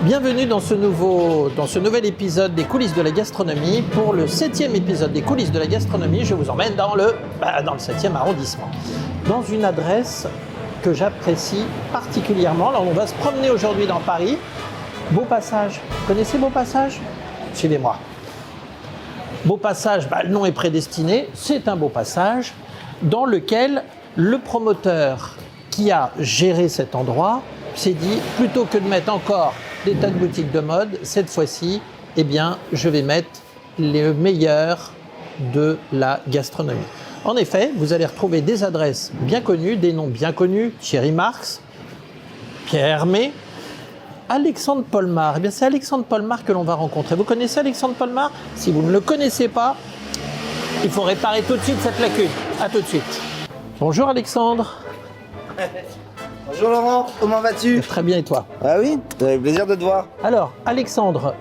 Bienvenue dans ce nouvel épisode des coulisses de la gastronomie. Pour le 7e épisode des coulisses de la gastronomie, je vous emmène dans le 7e arrondissement, dans une adresse que j'apprécie particulièrement. Alors on va se promener aujourd'hui dans Paris. Beau Passage, vous connaissez Beau Passage? Suivez-moi. Beau Passage, le nom est prédestiné, c'est un beau passage dans lequel le promoteur qui a géré cet endroit s'est dit, plutôt que de mettre encore des tas de boutiques de mode, cette fois-ci, je vais mettre les meilleurs de la gastronomie. En effet, vous allez retrouver des adresses bien connues, des noms bien connus, Thierry Marx, Pierre Hermé, Alexandre Polmar. C'est Alexandre Polmar que l'on va rencontrer. Vous connaissez Alexandre Polmar? Si vous ne le connaissez pas, il faut réparer tout de suite cette lacune. À tout de suite. Bonjour Alexandre. Bonjour Laurent, comment vas-tu? Très bien, et toi? Ah oui, ça fait plaisir de te voir. Alors, Alexandre,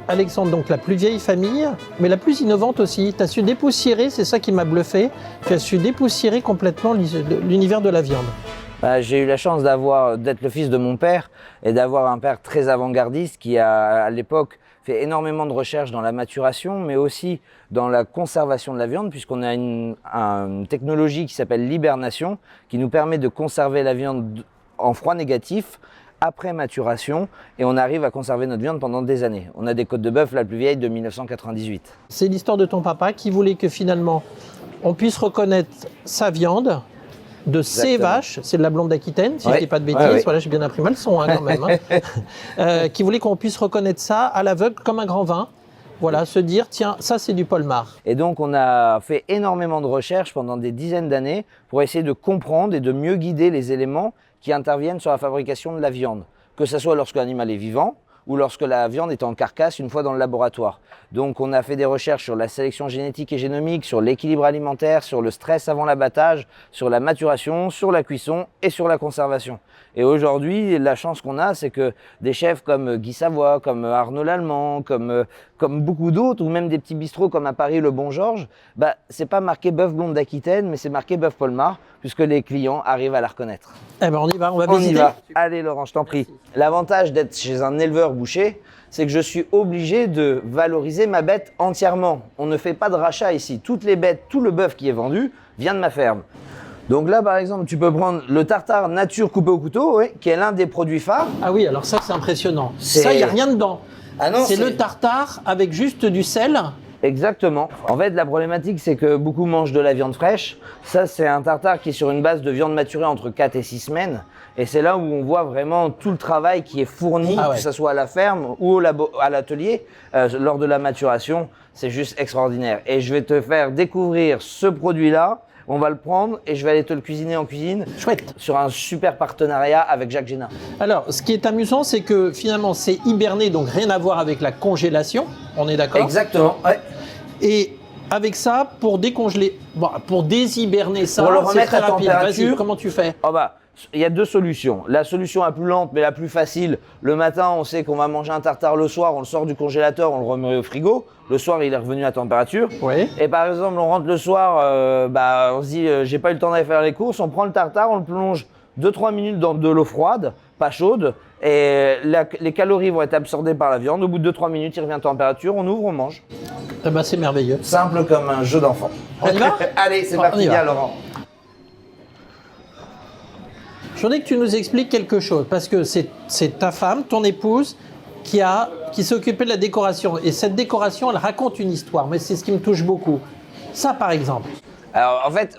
donc la plus vieille famille, mais la plus innovante aussi. Tu as su dépoussiérer, c'est ça qui m'a bluffé, tu as su dépoussiérer complètement l'univers de la viande. J'ai eu la chance d'être le fils de mon père et d'avoir un père très avant-gardiste qui a, à l'époque, fait énormément de recherches dans la maturation, mais aussi dans la conservation de la viande, puisqu'on a une technologie qui s'appelle l'hibernation, qui nous permet de conserver la viande en froid négatif après maturation, et on arrive à conserver notre viande pendant des années. On a des côtes de bœuf la plus vieille de 1998. C'est l'histoire de ton papa qui voulait que finalement on puisse reconnaître sa viande de ses vaches, c'est de la blonde d'Aquitaine, si je ne dis pas de bêtises, Voilà, j'ai bien appris ma leçon quand même, qui voulait qu'on puisse reconnaître ça à l'aveugle comme un grand vin. Voilà, se dire, tiens, ça c'est du Polmar. Et donc on a fait énormément de recherches pendant des dizaines d'années pour essayer de comprendre et de mieux guider les éléments qui interviennent sur la fabrication de la viande, que ce soit lorsque l'animal est vivant ou lorsque la viande est en carcasse une fois dans le laboratoire. Donc on a fait des recherches sur la sélection génétique et génomique, sur l'équilibre alimentaire, sur le stress avant l'abattage, sur la maturation, sur la cuisson et sur la conservation. Et aujourd'hui, la chance qu'on a, c'est que des chefs comme Guy Savoy, comme Arnaud Lallemand, comme beaucoup d'autres, ou même des petits bistrots comme à Paris le Bon Georges, c'est pas marqué bœuf blonde d'Aquitaine, mais c'est marqué bœuf Polmar, puisque les clients arrivent à la reconnaître. On y va, on va On visiter. y va. Allez Laurent, je t'en prie. L'avantage d'être chez un éleveur boucher, c'est que je suis obligé de valoriser ma bête entièrement. On ne fait pas de rachat ici. Toutes les bêtes, tout le bœuf qui est vendu vient de ma ferme. Donc là, par exemple, tu peux prendre le tartare nature coupé au couteau, qui est l'un des produits phares. Ah oui, alors ça c'est impressionnant. Ça, il n'y a rien dedans. Ah non, c'est le tartare avec juste du sel. Exactement. En fait, la problématique, c'est que beaucoup mangent de la viande fraîche. Ça, c'est un tartare qui est sur une base de viande maturée entre 4 et 6 semaines. Et c'est là où on voit vraiment tout le travail qui est fourni, que ce soit à la ferme ou à l'atelier, lors de la maturation. C'est juste extraordinaire. Et je vais te faire découvrir ce produit-là. On va le prendre et je vais aller te le cuisiner en cuisine. Chouette. Sur un super partenariat avec Jacques Génin. Alors, ce qui est amusant, c'est que finalement, c'est hiberné, donc rien à voir avec la congélation. On est d'accord? Exactement, ouais. Et avec ça, pour décongeler, pour déshiberner ça, pour le c'est remettre très à rapide. température. Vas-y, comment tu fais? Il y a deux solutions. La solution la plus lente mais la plus facile, le matin on sait qu'on va manger un tartare le soir, on le sort du congélateur, on le remet au frigo. Le soir il est revenu à température. Oui. Et par exemple on rentre le soir, on se dit j'ai pas eu le temps d'aller faire les courses, on prend le tartare, on le plonge 2-3 minutes dans de l'eau froide, pas chaude, et les calories vont être absorbées par la viande. Au bout de 2-3 minutes il revient à température, on ouvre, on mange. C'est merveilleux. Simple comme un jeu d'enfant. On y va? Allez, c'est parti, viens Laurent. Je voudrais que tu nous expliques quelque chose, parce que c'est ta femme, ton épouse, qui s'est occupée de la décoration. Et cette décoration, elle raconte une histoire, mais c'est ce qui me touche beaucoup. Ça, par exemple. Alors en fait,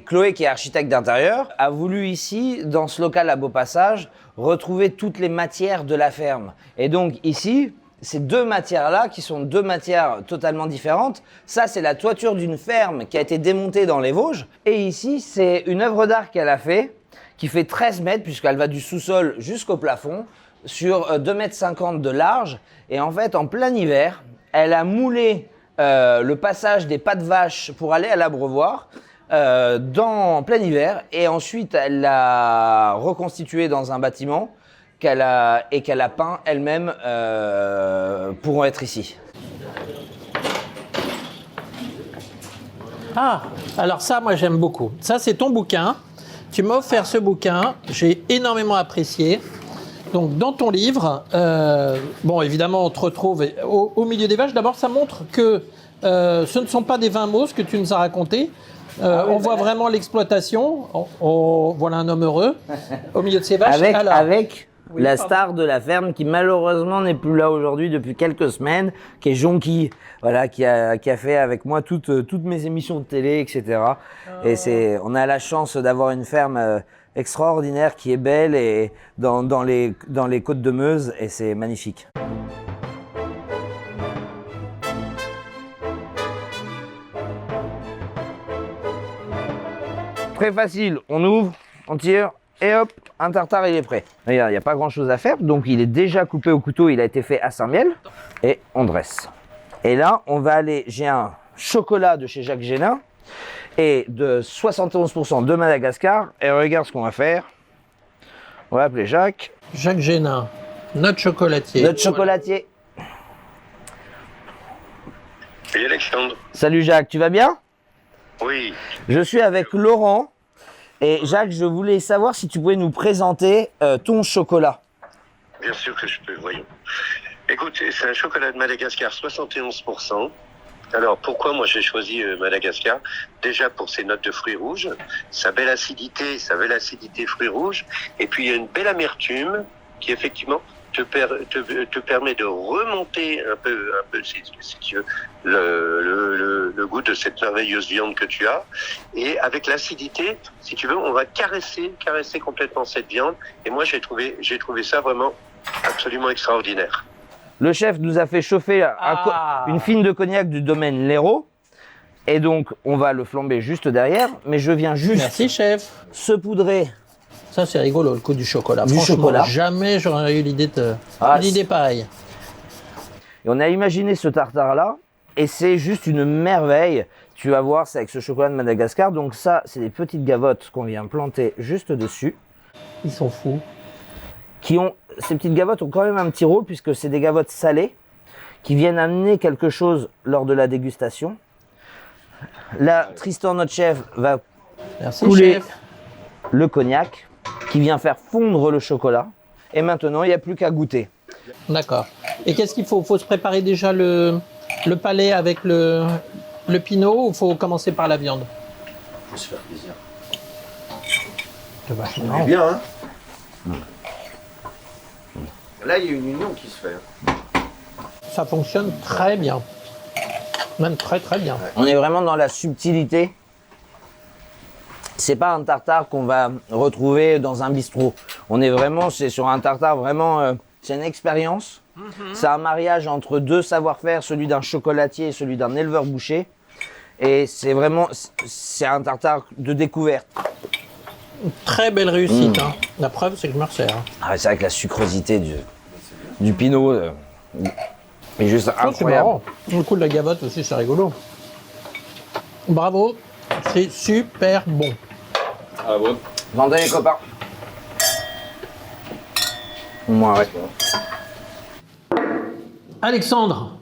Chloé qui est architecte d'intérieur a voulu ici, dans ce local à Beau Passage, retrouver toutes les matières de la ferme. Et donc ici, ces deux matières-là, qui sont deux matières totalement différentes, ça c'est la toiture d'une ferme qui a été démontée dans les Vosges. Et ici, c'est une œuvre d'art qu'elle a fait, qui fait 13 mètres, puisqu'elle va du sous-sol jusqu'au plafond, sur 2,50 m de large. Et en fait, en plein hiver, elle a moulé le passage des pas de vache pour aller à l'abreuvoir en plein hiver. Et ensuite, elle l'a reconstitué dans un bâtiment qu'elle a peint elle-même pour être ici. Ah, alors ça, moi j'aime beaucoup. Ça, c'est ton bouquin. Tu m'as offert ce bouquin, j'ai énormément apprécié. Donc, dans ton livre, bon, évidemment, on te retrouve au milieu des vaches. D'abord, ça montre que ce ne sont pas des vins mots, ce que tu nous as raconté. On voit vraiment l'exploitation. Voilà un homme heureux au milieu de ces vaches. Avec Oui, la pardon. star de la ferme qui malheureusement n'est plus là aujourd'hui depuis quelques semaines, qui est Jonky, voilà, qui a fait avec moi toutes mes émissions de télé, etc. Et on a la chance d'avoir une ferme extraordinaire qui est belle et dans les côtes de Meuse, et c'est magnifique. Très facile, on ouvre, on tire et hop, un tartare il est prêt. Regarde, il n'y a pas grand chose à faire, donc il est déjà coupé au couteau, il a été fait à Saint-Miel et on dresse. Et là, on va aller, j'ai un chocolat de chez Jacques Génin et de 71% de Madagascar. Et regarde ce qu'on va faire. On va appeler Jacques. Jacques Génin, notre chocolatier. Notre chocolatier. Oui, Alexandre. Salut Jacques, tu vas bien? Oui. Je suis avec Laurent. Et Jacques, je voulais savoir si tu pouvais nous présenter ton chocolat. Bien sûr que je peux, voyons. Écoute, c'est un chocolat de Madagascar 71%. Alors, pourquoi moi j'ai choisi Madagascar? Déjà pour ses notes de fruits rouges, sa belle acidité fruits rouges, et puis il y a une belle amertume qui effectivement te permet de remonter un peu si tu veux, le goût de cette merveilleuse viande que tu as. Et avec l'acidité, si tu veux, on va caresser complètement cette viande. Et moi, j'ai trouvé ça vraiment absolument extraordinaire. Le chef nous a fait chauffer une fine de cognac du domaine L'Hérault. Et donc, on va le flamber juste derrière. Mais je viens juste Merci, chef. saupoudrer. Ça, c'est rigolo, le coup du chocolat. Du Franchement, chocolat. jamais j'aurais eu l'idée une idée pareille. Et on a imaginé ce tartare-là. Et c'est juste une merveille. Tu vas voir, c'est avec ce chocolat de Madagascar. Donc ça, c'est des petites gavottes qu'on vient planter juste dessus. Ils sont fous. Ces petites gavottes ont quand même un petit rôle puisque c'est des gavottes salées qui viennent amener quelque chose lors de la dégustation. Là, Tristan, notre chef, va Merci, couler chef. le cognac qui vient faire fondre le chocolat. Et maintenant, il n'y a plus qu'à goûter. D'accord. Et qu'est-ce qu'il faut? Faut se préparer déjà le palais avec le pinot, ou faut commencer par la viande? Faut se faire plaisir. C'est vachement C'est marrant. bien, hein. Là, il y a une union qui se fait. Ça fonctionne très bien. Même très très bien. On est vraiment dans la subtilité. C'est pas un tartare qu'on va retrouver dans un bistrot. C'est sur un tartare vraiment, c'est une expérience. C'est un mariage entre deux savoir-faire, celui d'un chocolatier et celui d'un éleveur boucher. Et c'est un tartare de découverte. Très belle réussite. Hein. La preuve, c'est que je me resserre. Hein. Ah, c'est avec la sucrosité du pinot. Et juste Oh, c'est incroyable. marrant. Le coup de la gavotte aussi, c'est rigolo. Bravo, c'est super bon. Ah bon. Vendez les copains. Moi, ouais. Alexandre,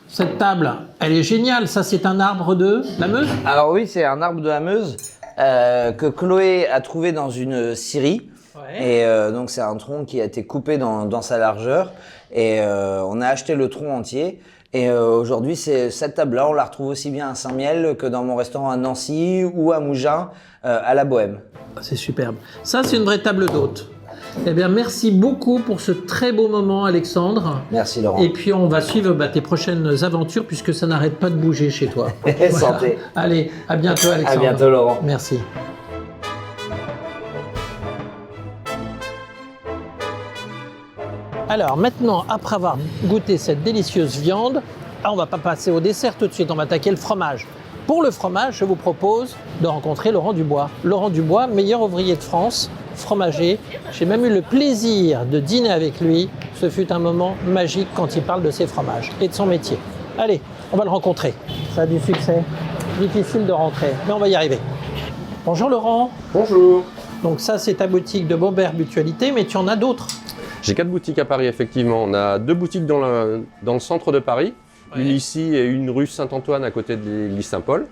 cette table, elle est géniale. Ça, c'est un arbre de la Meuse? Alors oui, c'est un arbre de la Meuse que Chloé a trouvé dans une scierie. Ouais. Et donc c'est un tronc qui a été coupé dans sa largeur. Et on a acheté le tronc entier. Et aujourd'hui, cette table-là, on la retrouve aussi bien à Saint-Miel que dans mon restaurant à Nancy ou à Mougins, à la Bohème. C'est superbe. Ça, c'est une vraie table d'hôte. Eh bien, merci beaucoup pour ce très beau moment, Alexandre. Merci Laurent. Et puis, on va suivre tes prochaines aventures puisque ça n'arrête pas de bouger chez toi. Santé. Allez, à bientôt, Alexandre. À bientôt Laurent. Merci. Alors maintenant, après avoir goûté cette délicieuse viande, on va pas passer au dessert tout de suite, on va attaquer le fromage. Pour le fromage, je vous propose de rencontrer Laurent Dubois. Laurent Dubois, meilleur ouvrier de France, fromager. J'ai même eu le plaisir de dîner avec lui. Ce fut un moment magique quand il parle de ses fromages et de son métier. Allez, on va le rencontrer. Ça a du succès. Difficile de rentrer, mais on va y arriver. Bonjour Laurent. Bonjour. Donc ça, c'est ta boutique de Beaubert Mutualité, mais tu en as d'autres. J'ai 4 boutiques à Paris, effectivement. On a 2 boutiques dans le centre de Paris, Ouais. une ici et une rue Saint-Antoine à côté de l'église Saint-Paul.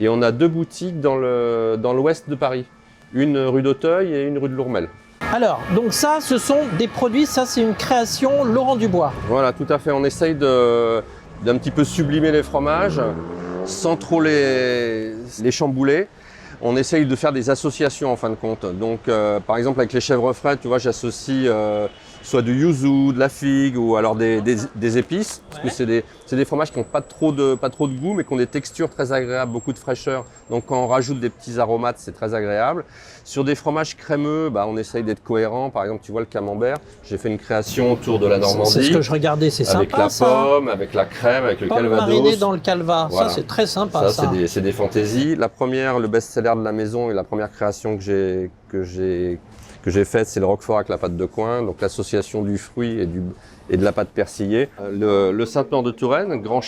Et on a 2 boutiques dans l'ouest de Paris, une rue d'Auteuil et une rue de Lourmel. Alors, donc ça, ce sont des produits, ça c'est une création Laurent Dubois. Voilà, tout à fait. On essaye d'un petit peu sublimer les fromages sans trop les chambouler. On essaye de faire des associations en fin de compte. Donc, par exemple, avec les chèvres frais, tu vois, j'associe soit du yuzu, de la figue ou alors des épices. Parce que c'est des fromages qui n'ont pas trop de goût, mais qui ont des textures très agréables, beaucoup de fraîcheur. Donc, quand on rajoute des petits aromates, c'est très agréable. Sur des fromages crémeux, on essaye d'être cohérent. Par exemple, tu vois le camembert, j'ai fait une création autour de la Normandie. C'est ce que je regardais, c'est sympa. Avec la ça. pomme, avec la crème, avec le Pomme calvados. marinée dans le calva, Voilà. ça c'est très sympa. Ça, c'est des fantaisies. La première, le best-seller de la maison et la première création que j'ai faite, c'est le roquefort avec la pâte de coin, donc l'association du fruit et de la pâte persillée. Le Sainte-Maure de Touraine, le grand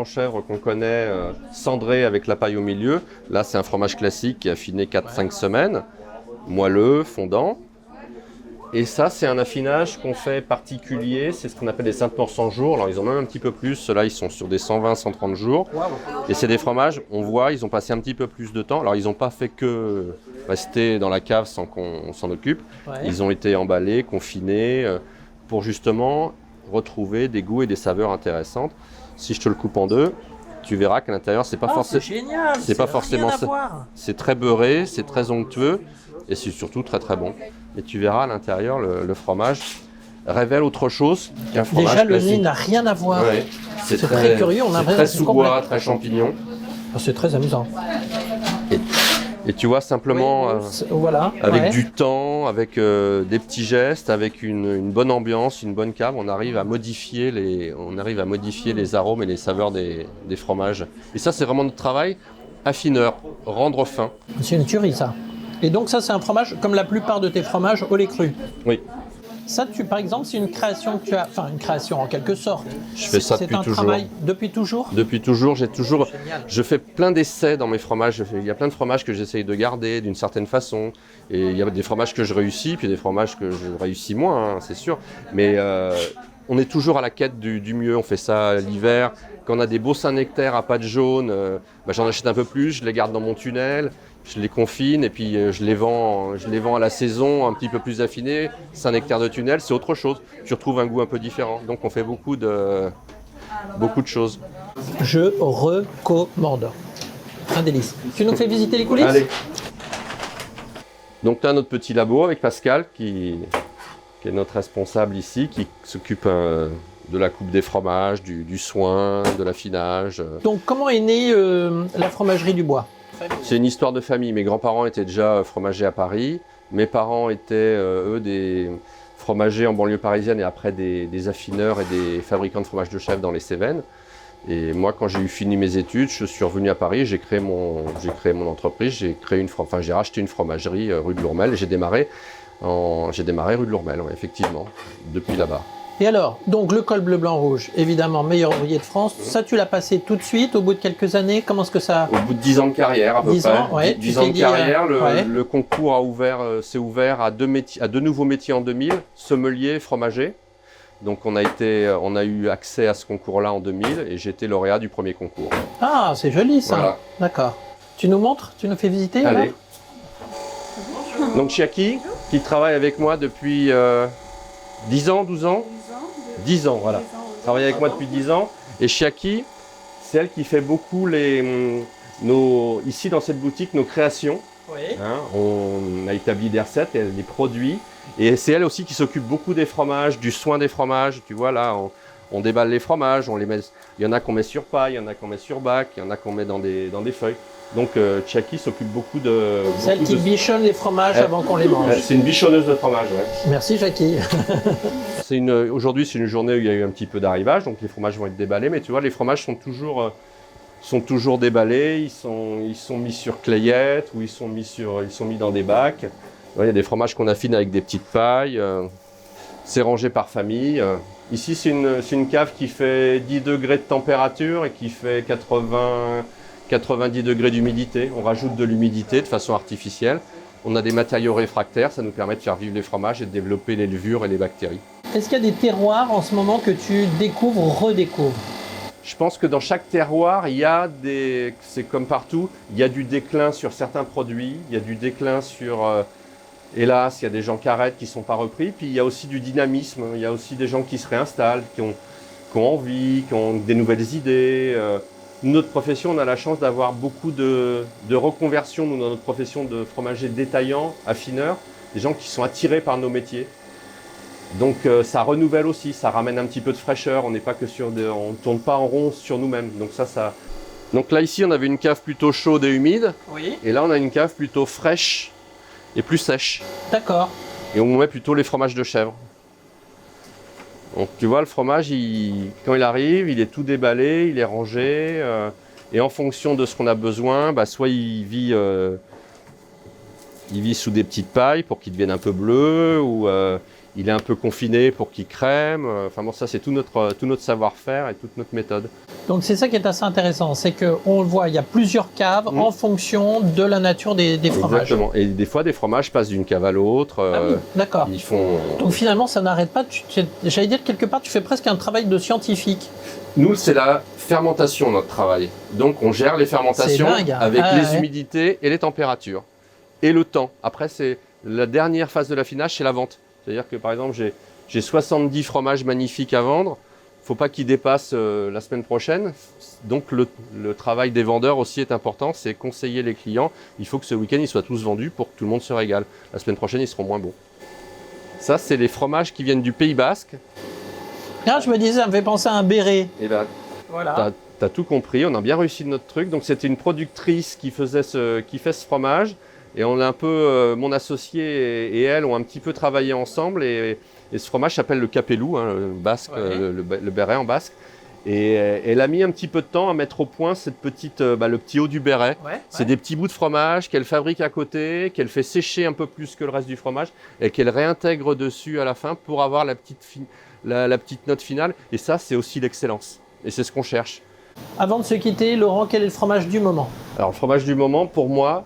chèvre qu'on connaît, cendré avec la paille au milieu. Là, c'est un fromage classique qui est affiné 4-5 semaines, moelleux, fondant. Et ça, c'est un affinage qu'on fait particulier, c'est ce qu'on appelle des Sainte-Maure 100 jours. Alors, ils ont même un petit peu plus, ceux-là, ils sont sur des 120-130 jours. Et c'est des fromages, on voit, ils ont passé un petit peu plus de temps. Alors, ils n'ont pas fait que rester dans la cave sans qu'on s'en occupe. Ouais. Ils ont été emballés, confinés, pour justement retrouver des goûts et des saveurs intéressantes. Si je te le coupe en deux, tu verras qu'à l'intérieur, c'est pas forcément... C'est génial, c'est pas forcément rien à ça. voir. C'est très beurré, c'est très onctueux et c'est surtout très très bon. Et tu verras à l'intérieur, le fromage révèle autre chose qu'un fromage Déjà, le classique. nez n'a rien à voir. Ouais. C'est très curieux, on a c'est vraiment très sous-bois, complètement- très champignon. Ah, c'est très amusant. Et tu vois simplement Voilà. avec ouais. du temps, avec des petits gestes, avec une bonne ambiance, une bonne cave, on arrive à modifier les arômes et les saveurs des fromages. Et ça, c'est vraiment notre travail, affineur, rendre fin. C'est une tuerie, ça. Et donc ça, c'est un fromage, comme la plupart de tes fromages, au lait cru. Oui. Ça, par exemple, c'est une création que tu as... Enfin, une création en quelque sorte. Je fais ça depuis C'est un toujours. travail depuis toujours. Depuis toujours, Génial. je fais plein d'essais dans mes fromages. Il y a plein de fromages que j'essaye de garder d'une certaine façon. Et il y a des fromages que je réussis, puis des fromages que je réussis moins, hein, c'est sûr. Mais on est toujours à la quête du mieux. On fait ça l'hiver. Quand on a des beaux Saint-Nectaire à pâte jaune, j'en achète un peu plus, je les garde dans mon tunnel. Je les confine et puis je les vends à la saison un petit peu plus affiné. Saint-Nectaire de tunnel, c'est autre chose. Tu retrouves un goût un peu différent. Donc on fait beaucoup de choses. Je recommande. Un délice. Tu nous fais visiter les coulisses? Allez. Donc tu as notre petit labo avec Pascal qui est notre responsable ici, qui s'occupe de la coupe des fromages, du soin, de l'affinage. Donc comment est née la fromagerie du bois? C'est une histoire de famille. Mes grands-parents étaient déjà fromagers à Paris. Mes parents étaient, eux, des fromagers en banlieue parisienne et après des affineurs et des fabricants de fromage de chèvre dans les Cévennes. Et moi, quand j'ai eu fini mes études, je suis revenu à Paris, j'ai créé mon entreprise, j'ai racheté une fromagerie rue de Lourmel et j'ai démarré rue de Lourmel, ouais, effectivement, depuis là-bas. Et alors, donc le col bleu, blanc, rouge, évidemment, meilleur ouvrier de France. Ça, tu l'as passé tout de suite, au bout de quelques années? Comment est-ce que ça... Au bout de 10 ans de carrière, à peu 10 près. ans, ouais. 10 Tu ans t'es de dit, carrière, ouais. le concours s'est ouvert à deux nouveaux métiers en 2000, sommelier, fromager. Donc on a eu accès à ce concours-là en 2000 et j'ai été lauréat du premier concours. Ah, c'est joli ça. Voilà. D'accord. Tu nous montres? Tu nous fais visiter? Allez. alors Donc Chiaki, qui travaille avec moi depuis 10 ans, 12 ans 10 ans, voilà. Travaille avec moi depuis 10 ans. Et Chiaki, c'est elle qui fait beaucoup ici dans cette boutique, nos créations. Oui. Hein, on a établi des recettes, elle les produit. Et c'est elle aussi qui s'occupe beaucoup des fromages, du soin des fromages. Tu vois là, on déballe les fromages, on les met, il y en a qu'on met sur paille, il y en a qu'on met sur bac, il y en a qu'on met dans des feuilles. Donc Chiaki s'occupe beaucoup de... Celle qui bichonne les fromages avant qu'on les mange. C'est une bichonneuse de fromage, ouais. Merci Jackie. Aujourd'hui, c'est une journée où il y a eu un petit peu d'arrivage, donc les fromages vont être déballés. Mais tu vois, les fromages sont toujours déballés, ils sont mis sur clayette ou ils sont mis dans des bacs. Ouais, il y a des fromages qu'on affine avec des petites pailles. C'est rangé par famille. Ici, c'est une cave qui fait 10 degrés de température et qui fait 90 degrés d'humidité. On rajoute de l'humidité de façon artificielle. On a des matériaux réfractaires, ça nous permet de faire vivre les fromages et de développer les levures et les bactéries. Est-ce qu'il y a des terroirs en ce moment que tu découvres ou redécouvres? Je pense que dans chaque terroir, c'est comme partout, il y a du déclin sur certains produits, il y a du déclin sur Hélas, il y a des gens qui arrêtent, qui ne sont pas repris. Puis il y a aussi du dynamisme. Il y a aussi des gens qui se réinstallent, qui ont envie, qui ont des nouvelles idées. Notre profession, on a la chance d'avoir beaucoup de reconversions, nous, dans notre profession de fromager détaillant, affineur, des gens qui sont attirés par nos métiers. Donc ça renouvelle aussi, ça ramène un petit peu de fraîcheur, on n'est pas que on ne tourne pas en rond sur nous-mêmes. Donc là ici on avait une cave plutôt chaude et humide, Oui. et là on a une cave plutôt fraîche et plus sèche. D'accord. Et on met plutôt les fromages de chèvre. Donc tu vois, le fromage, quand il arrive, il est tout déballé, il est rangé, et en fonction de ce qu'on a besoin, soit il vit sous des petites pailles pour qu'il devienne un peu bleu, ou il est un peu confiné pour qu'il crème. Enfin bon, ça c'est tout notre savoir-faire et toute notre méthode. Donc c'est ça qui est assez intéressant, c'est qu'on le voit, il y a plusieurs caves en fonction de la nature des fromages. Exactement. Et des fois, des fromages passent d'une cave à l'autre. Ah oui, d'accord. Ils font. Donc finalement, ça n'arrête pas. J'allais dire quelque part, tu fais presque un travail de scientifique. Nous, c'est la fermentation, notre travail. Donc, on gère les fermentations C'est dingue, hein. avec les ouais. humidités et les températures. Et le temps. Après, c'est la dernière phase de l'affinage, c'est la vente. C'est-à-dire que, par exemple, j'ai 70 fromages magnifiques à vendre. Il ne faut pas qu'ils dépassent la semaine prochaine. Donc, le travail des vendeurs aussi est important. C'est conseiller les clients. Il faut que ce week-end, ils soient tous vendus pour que tout le monde se régale. La semaine prochaine, ils seront moins bons. Ça, c'est les fromages qui viennent du Pays Basque. Ah, je me disais, ça me fait penser à un béret. Et là, Voilà. t'as tout compris. On a bien réussi notre truc. Donc, c'était une productrice qui fait ce fromage. Et on a un peu, mon associé et elle ont un petit peu travaillé ensemble. Et ce fromage s'appelle le capelou, hein, le basque, Ouais. le béret en basque. Et elle a mis un petit peu de temps à mettre au point le petit haut du béret. Ouais, C'est des petits bouts de fromage qu'elle fabrique à côté, qu'elle fait sécher un peu plus que le reste du fromage et qu'elle réintègre dessus à la fin pour avoir la petite note finale. Et ça, c'est aussi l'excellence. Et c'est ce qu'on cherche. Avant de se quitter, Laurent, quel est le fromage du moment? Alors, le fromage du moment, pour moi,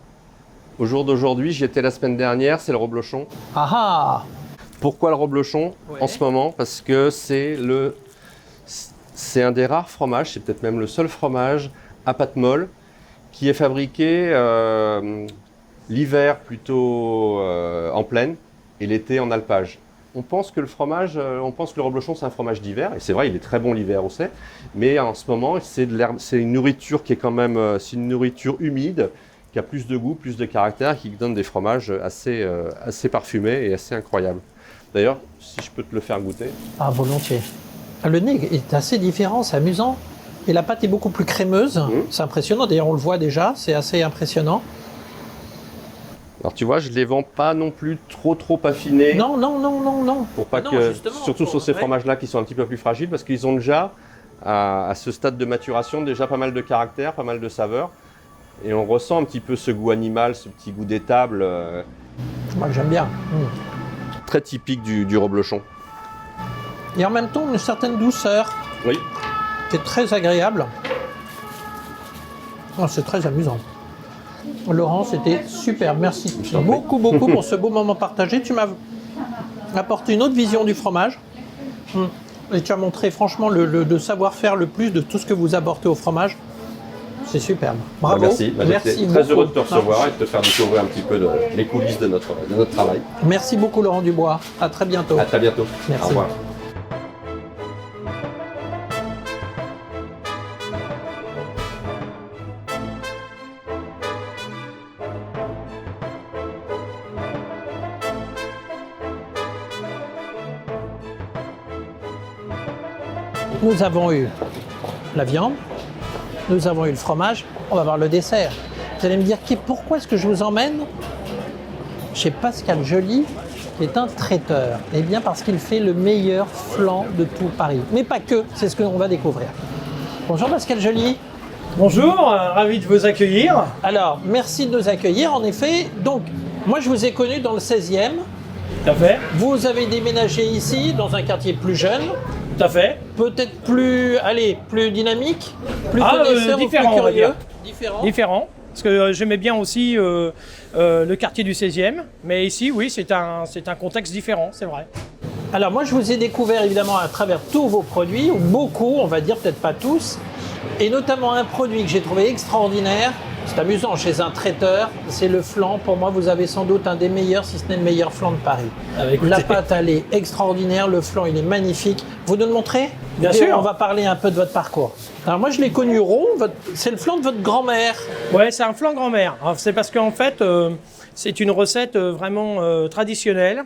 au jour d'aujourd'hui, j'y étais la semaine dernière, c'est le reblochon. Ah ah! Pourquoi le reblochon Ouais. en ce moment? Parce que c'est un des rares fromages, c'est peut-être même le seul fromage à pâte molle qui est fabriqué l'hiver plutôt en plaine et l'été en alpage. On pense que le reblochon c'est un fromage d'hiver, et c'est vrai, il est très bon l'hiver aussi, mais en ce moment c'est une nourriture qui est quand même c'est une nourriture humide, qui a plus de goût, plus de caractère, qui donne des fromages assez parfumés et assez incroyables. D'ailleurs, si je peux te le faire goûter. Ah, volontiers. Le nez est assez différent, c'est amusant. Et la pâte est beaucoup plus crémeuse. C'est impressionnant. D'ailleurs, on le voit déjà, c'est assez impressionnant. Alors tu vois, je les vends pas non plus trop affinés. Non. Pour pas Non, que, justement, surtout sur ces ouais. fromages-là qui sont un petit peu plus fragiles, parce qu'ils ont déjà, à ce stade de maturation, déjà pas mal de caractère, pas mal de saveurs. Et on ressent un petit peu ce goût animal, ce petit goût d'étable, Moi, j'aime bien. très typique du reblochon. Et en même temps, une certaine douceur Oui. qui est très agréable. Oh, c'est très amusant. Laurent, c'était super. Merci t'en prie. beaucoup pour ce beau moment partagé. Tu m'as apporté une autre vision du fromage. Et tu as montré franchement le savoir-faire le plus de tout ce que vous apportez au fromage. C'est superbe. Bravo. Merci. Merci J'étais très beaucoup. heureux de te recevoir et de te faire découvrir un petit peu les coulisses de notre travail. Merci beaucoup Laurent Dubois. À très bientôt. À très bientôt. Merci. Au revoir. Nous avons eu la viande, nous avons eu le fromage, on va voir le dessert. Vous allez me dire pourquoi est-ce que je vous emmène chez Pascal Joly, qui est un traiteur. Eh bien parce qu'il fait le meilleur flan de tout Paris. Mais pas que, c'est ce qu'on va découvrir. Bonjour Pascal Joly. Bonjour, ravi de vous accueillir. Alors, merci de nous accueillir. En effet, donc, moi je vous ai connu dans le 16e. Tout à fait, Vous avez déménagé ici, dans un quartier plus jeune. tout à fait. Peut-être plus dynamique, plus Ah, connaisseur ou différent, plus on va curieux. dire. Différent. Différent, parce que j'aimais bien aussi le quartier du 16e, mais ici, oui, c'est un contexte différent, c'est vrai. Alors moi, je vous ai découvert évidemment à travers tous vos produits, ou beaucoup, on va dire, peut-être pas tous, et notamment un produit que j'ai trouvé extraordinaire, C'est amusant, chez un traiteur, c'est le flan. Pour moi, vous avez sans doute un des meilleurs, si ce n'est le meilleur flan de Paris. La pâte, elle est extraordinaire, le flan, il est magnifique. Vous nous le montrez? Bien Et sûr. on va parler un peu de votre parcours. Alors moi, je l'ai connu rond, c'est le flan de votre grand-mère. Ouais, c'est un flan grand-mère. Alors, c'est parce qu'en fait, c'est une recette vraiment traditionnelle.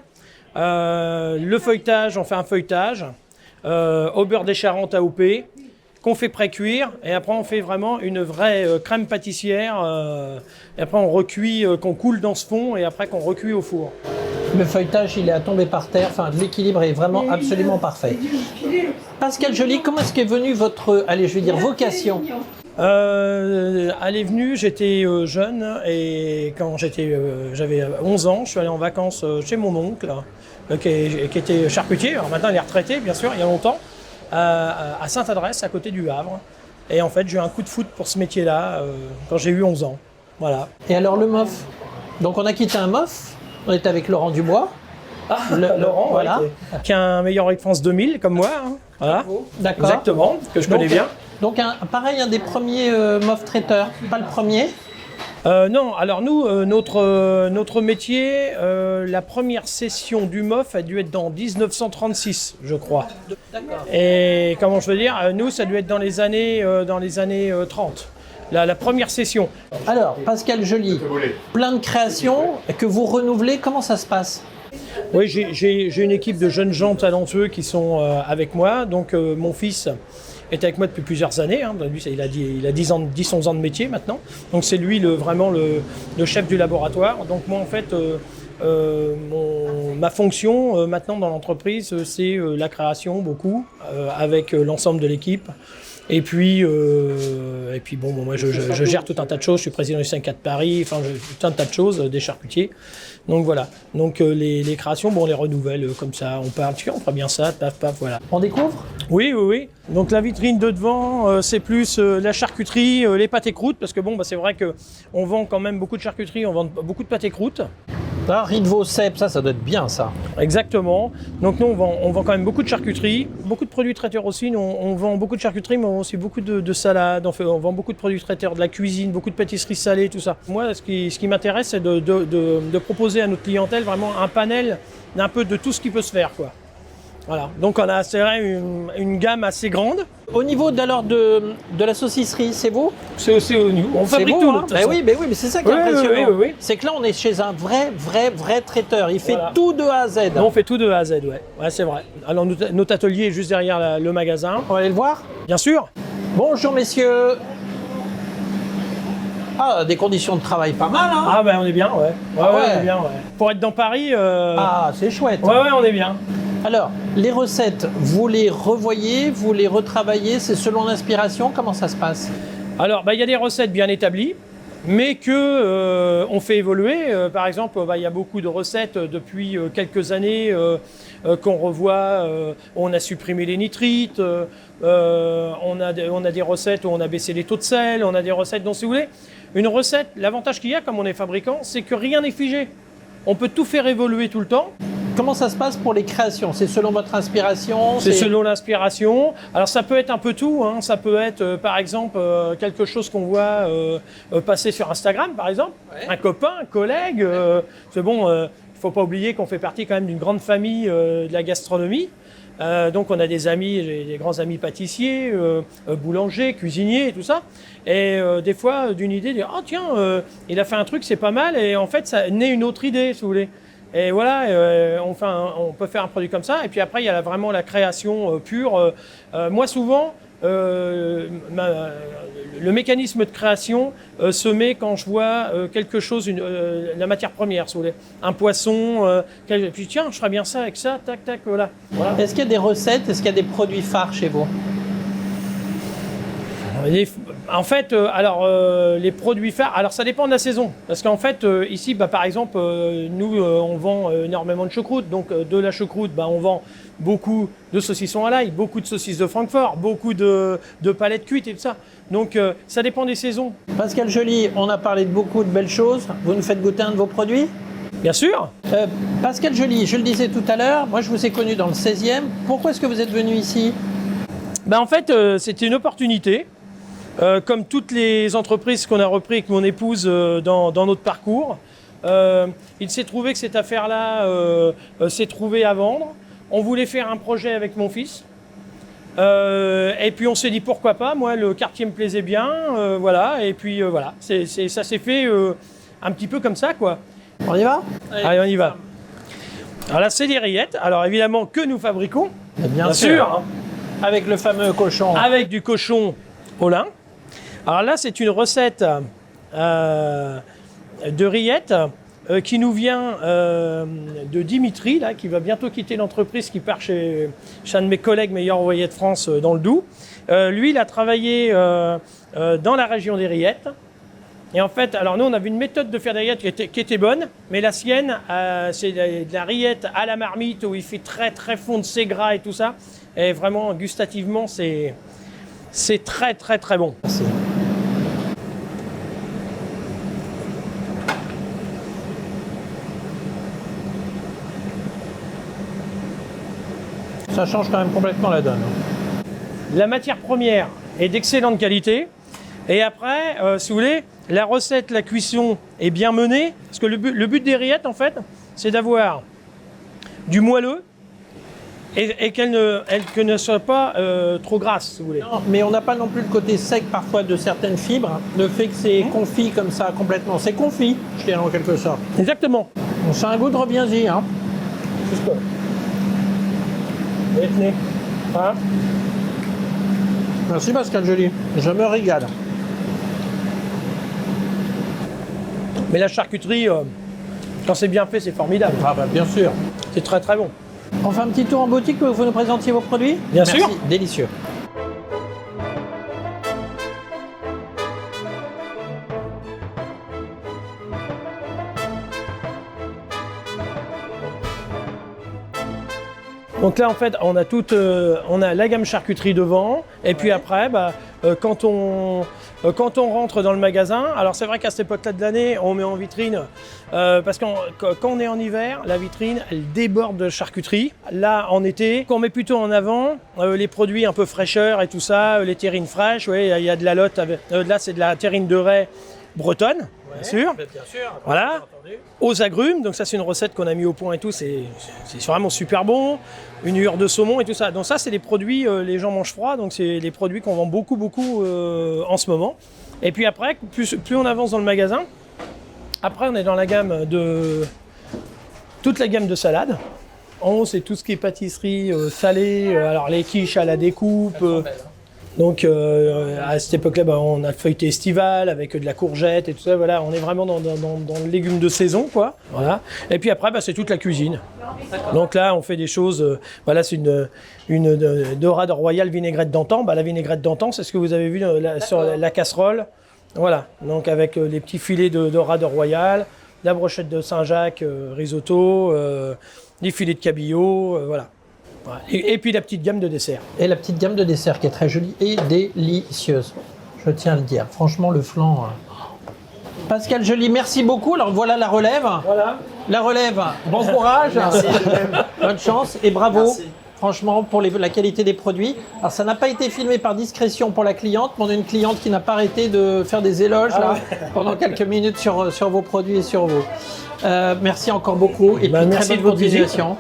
Le feuilletage, on fait un feuilletage au beurre des Charentes AOP qu'on fait pré-cuire et après on fait vraiment une vraie crème pâtissière et après on recuit, qu'on coule dans ce fond et après qu'on recuit au four. Le feuilletage, il est à tomber par terre. Enfin, l'équilibre est vraiment absolument parfait. Pascal Joly, comment est-ce qu'est venue votre, allez, je vais dire, vocation? Elle est venue, j'étais jeune et quand j'avais 11 ans, je suis allé en vacances chez mon oncle qui était charcutier. Alors maintenant il est retraité bien sûr, il y a longtemps, à Sainte-Adresse à côté du Havre. Et en fait j'ai eu un coup de foudre pour ce métier-là quand j'ai eu 11 ans. Voilà. Et alors le MOF? Donc on a quitté un MOF, on était avec Laurent Dubois. Laurent, voilà. Qui a un meilleur de France 2000 comme moi. Hein. Voilà. D'accord. Exactement, que je connais bien. Donc pareil, un des premiers MOF traiteurs, pas le premier. Non, alors nous, notre métier, la première session du MOF a dû être dans 1936, je crois. D'accord. Et comment je veux dire, nous, ça a dû être dans les années 30. La première session. Alors, Pascal Joly, plein de créations que vous renouvelez, comment ça se passe? Oui, j'ai une équipe de jeunes gens talentueux qui sont avec moi. Donc mon fils est avec moi depuis plusieurs années. Hein. Lui, il a 10-11 ans de métier maintenant. Donc c'est lui vraiment le chef du laboratoire. Donc moi en fait, ma fonction maintenant dans l'entreprise, c'est la création beaucoup avec l'ensemble de l'équipe. Et puis bon, moi je gère tout un tas de choses. Je suis président du syndicat de Paris. Enfin, tout un tas de choses, des charcutiers. Donc voilà. Donc les créations, bon, on les renouvelle comme ça. On parle, tiens, on fera bien ça, paf, paf, voilà. On découvre? Oui. Donc la vitrine de devant, c'est plus la charcuterie, les pâtes et croûtes, parce que bon, c'est vrai que on vend quand même beaucoup de charcuterie, on vend beaucoup de pâtes et croûtes. Ah, riz de veau, cèpe, ça doit être bien ça. Exactement. Donc nous, on vend quand même beaucoup de charcuterie, beaucoup de produits traiteurs aussi. Nous, on vend beaucoup de charcuterie, mais on vend aussi beaucoup de salades. On vend beaucoup de produits traiteurs, de la cuisine, beaucoup de pâtisseries salées, tout ça. Moi, ce qui m'intéresse, c'est de proposer à notre clientèle vraiment un panel d'un peu de tout ce qui peut se faire, quoi. Voilà. Donc on a une gamme assez grande. Au niveau de la saucisserie, c'est vous? C'est aussi nous. On fabrique vous, tout. hein? Oui, mais c'est ça qui est Oui, impressionnant. oui. C'est que là, on est chez un vrai traiteur. Il fait tout de A à Z. On fait tout de A à Z, ouais. Ouais, c'est vrai. Alors notre atelier est juste derrière le magasin. On va aller le voir? Bien sûr. Bonjour messieurs. Ah, des conditions de travail pas mal, hein? Ah ben on est bien, ouais. Ouais, on est bien, ouais. Pour être dans Paris. Ah, c'est chouette. Ouais, on est bien. Alors, les recettes, vous les revoyez, vous les retravaillez, c'est selon l'inspiration, comment ça se passe? Alors, il y a des recettes bien établies, mais que on fait évoluer. Par exemple, il y a beaucoup de recettes depuis quelques années qu'on revoit. On a supprimé les nitrites, on a des recettes où on a baissé les taux de sel, on a des recettes dont, si vous voulez, une recette, l'avantage qu'il y a, comme on est fabricant, c'est que rien n'est figé. On peut tout faire évoluer tout le temps. Comment ça se passe pour les créations? C'est selon votre inspiration? C'est selon l'inspiration. Alors ça peut être un peu tout, hein. Ça peut être par exemple quelque chose qu'on voit passer sur Instagram par exemple. Ouais. Un copain, un collègue. C'est bon, il ne faut pas oublier qu'on fait partie quand même d'une grande famille de la gastronomie. Donc on a des amis, des grands amis pâtissiers, boulangers, cuisiniers et tout ça. Et des fois d'une idée, dire oh tiens, il a fait un truc, c'est pas mal. Et en fait ça naît une autre idée si vous voulez. Et voilà, on peut faire un produit comme ça. Et puis après, il y a vraiment la création pure. Moi, souvent, le mécanisme de création se met quand je vois quelque chose, la matière première, si vous voulez. Un poisson, puis tiens, je ferais bien ça avec ça, tac, tac, voilà. Est-ce qu'il y a des recettes, est-ce qu'il y a des produits phares chez vous? En fait, les produits phares, alors ça dépend de la saison. Parce qu'en fait, ici, par exemple, nous, on vend énormément de choucroute. Donc, de la choucroute, on vend beaucoup de saucissons à l'ail, beaucoup de saucisses de Francfort, beaucoup de palettes cuites et tout ça. Donc, ça dépend des saisons. Pascal Joly, on a parlé de beaucoup de belles choses. Vous nous faites goûter un de vos produits? Bien sûr. Pascal Joly, je le disais tout à l'heure, moi je vous ai connu dans le 16e. Pourquoi est-ce que vous êtes venu ici? En fait, c'était une opportunité. comme toutes les entreprises qu'on a repris avec mon épouse dans notre parcours. Il s'est trouvé que cette affaire-là s'est trouvée à vendre. On voulait faire un projet avec mon fils. Et puis on s'est dit pourquoi pas, moi le quartier me plaisait bien, voilà, et puis voilà, ça s'est fait un petit peu comme ça quoi. On y va? Allez, on y va. Alors là c'est des rillettes, alors évidemment que nous fabriquons, Bien sûr. Avec le fameux cochon. avec du cochon au lin. Alors là c'est une recette de rillettes qui nous vient de Dimitri, là, qui va bientôt quitter l'entreprise, qui part chez un de mes collègues meilleurs envoyés de France dans le Doubs. Lui, il a travaillé dans la région des rillettes. Et en fait, alors nous, on avait une méthode de faire des rillettes qui était bonne, mais la sienne, c'est de la rillette à la marmite où il fait très très fondre ses gras et tout ça. Et vraiment, gustativement, c'est très très très bon. Merci. Ça change quand même complètement la donne. La matière première est d'excellente qualité. Et après, si vous voulez, la recette, la cuisson est bien menée. Parce que le but des rillettes, en fait, c'est d'avoir du moelleux et qu'elle ne soit pas trop grasse, si vous voulez. Non, mais on n'a pas non plus le côté sec parfois de certaines fibres. Le fait que c'est confit comme ça complètement. C'est confit, je dirais en quelque sorte. Exactement. On sent un goût de reviens-y. Hein. Juste quoi. Et tenez. Voilà. Merci Pascal Joly, je me régale. Mais la charcuterie, quand c'est bien fait, c'est formidable. Ah bah bien sûr. C'est très très bon. On fait un petit tour en boutique pour que vous nous présentiez vos produits? Bien Merci. sûr. Délicieux. Donc là, en fait, on a la gamme charcuterie devant, et puis après, quand on rentre dans le magasin, alors c'est vrai qu'à cette époque-là de l'année, on met en vitrine, parce que quand on est en hiver, la vitrine, elle déborde de charcuterie. Là, en été, on met plutôt en avant les produits un peu fraîcheur et tout ça, les terrines fraîches, il y a de la lotte, là c'est de la terrine de raie bretonne, bien sûr. Voilà. Aux agrumes, donc ça c'est une recette qu'on a mis au point et tout, c'est vraiment super bon. Une hure de saumon et tout ça. Donc ça c'est des produits, les gens mangent froid, donc c'est des produits qu'on vend beaucoup en ce moment. Et puis après, plus on avance dans le magasin, après on est dans la gamme toute la gamme de salades. En haut c'est tout ce qui est pâtisserie salée, alors les quiches à la découpe. Donc à cette époque-là, on a le feuilleté estival avec de la courgette et tout ça. Voilà, on est vraiment dans le légume de saison, quoi. Voilà. Et puis après, c'est toute la cuisine. Donc là, on fait des choses. Voilà, c'est une dorade royale vinaigrette d'antan. La vinaigrette d'antan, c'est ce que vous avez vu sur la casserole. Voilà. Donc avec les petits filets de dorade royale, la brochette de Saint-Jacques, risotto, les filets de cabillaud, voilà. Et puis la petite gamme de dessert. Et la petite gamme de dessert qui est très jolie et délicieuse. Je tiens à le dire. Franchement, le flan. Pascal Joly, merci beaucoup. Alors voilà la relève. Voilà. La relève, bon courage. Merci, je t'aime. Bonne chance et bravo. Merci. Franchement, pour la qualité des produits. Alors, ça n'a pas été filmé par discrétion pour la cliente, mais on a une cliente qui n'a pas arrêté de faire des éloges pendant quelques minutes sur vos produits et sur vous. Merci encore beaucoup et puis merci très de bonne votre visite. continuation.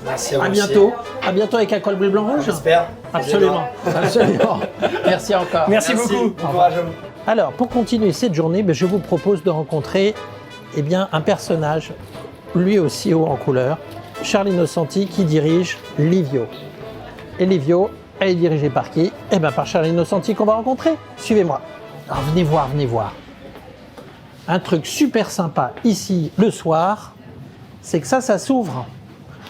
Merci à vous À aussi. bientôt. À bientôt avec un col bleu blanc rouge. J'espère. Absolument. Absolument. Merci encore. Merci beaucoup. Bon courage à vous. Alors, pour continuer cette journée, je vous propose de rencontrer un personnage, lui aussi haut en couleur, Charles Innocenti, qui dirige Livio. Et Livio, elle est dirigée par qui? Par Charles Innocenti qu'on va rencontrer. Suivez-moi. Alors, venez voir. Un truc super sympa ici le soir, c'est que ça s'ouvre.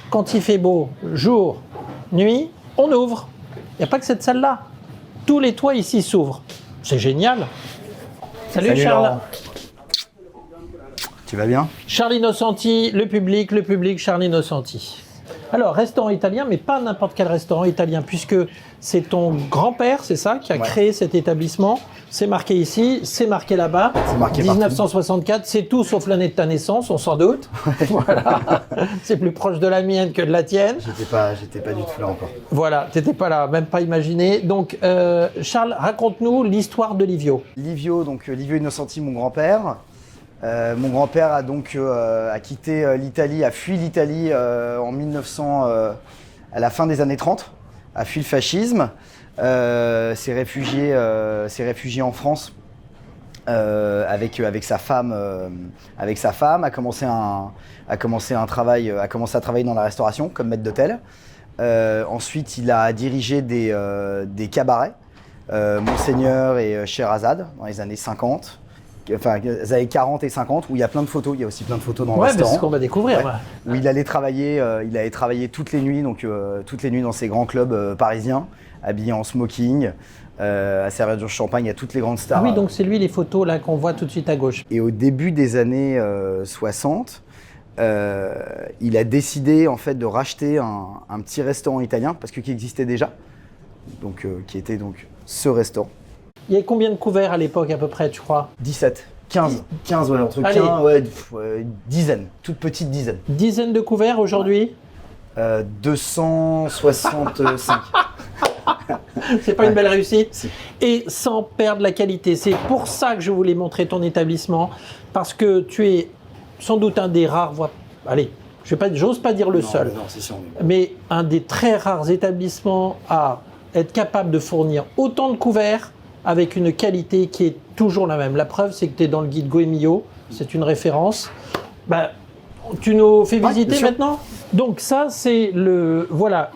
Quand il fait beau, jour, nuit, on ouvre. Il n'y a pas que cette salle-là. Tous les toits ici s'ouvrent. C'est génial. Salut Charles. Laurent. Tu vas bien? Charles Innocenti, le public, Charles Innocenti. Alors, restaurant italien, mais pas n'importe quel restaurant italien, puisque c'est ton grand-père, c'est ça, qui a créé cet établissement. C'est marqué ici, c'est marqué là-bas. C'est marqué 1964, c'est tout sauf l'année de ta naissance, on s'en doute. Voilà. C'est plus proche de la mienne que de la tienne. J'étais pas du tout là encore. Voilà, t'étais pas là, même pas imaginé. Donc, Charles, raconte-nous l'histoire de Livio. Livio Innocenti, mon grand-père. Mon grand-père a donc a quitté l'Italie, a fui l'Italie en 1900, à la fin des années 30, a fui le fascisme, s'est réfugié en France avec sa femme, a commencé à travailler dans la restauration comme maître d'hôtel. Ensuite, il a dirigé des cabarets, Monseigneur et Sherazade dans les années 50. Enfin, les années 40 et 50, où il y a plein de photos, il y a aussi plein de photos dans le restaurant. Ouais, c'est ce qu'on va découvrir. Ouais. Où il allait travailler toutes les nuits, toutes les nuits dans ces grands clubs parisiens, habillé en smoking, à servir du champagne à toutes les grandes stars. Ah oui, donc c'est lui les photos là qu'on voit tout de suite à gauche. Et au début des années 60, il a décidé en fait de racheter un petit restaurant italien, parce qui existait déjà, donc qui était donc ce restaurant. Il y a combien de couverts à l'époque à peu près, tu crois? 17, 15 ouais, entre Allez. 15, dizaine, toute petite dizaine. Dizaine de couverts aujourd'hui? 265. C'est pas une belle réussite? Si. Et sans perdre la qualité. C'est pour ça que je voulais montrer ton établissement, parce que tu es sans doute un des rares, allez, j'ose pas dire le seul, Non, c'est sûr. mais un des très rares établissements à être capable de fournir autant de couverts avec une qualité qui est toujours la même. La preuve, c'est que tu es dans le guide Goemio, c'est une référence. Bah, tu nous fais visiter maintenant? Donc ça, c'est le la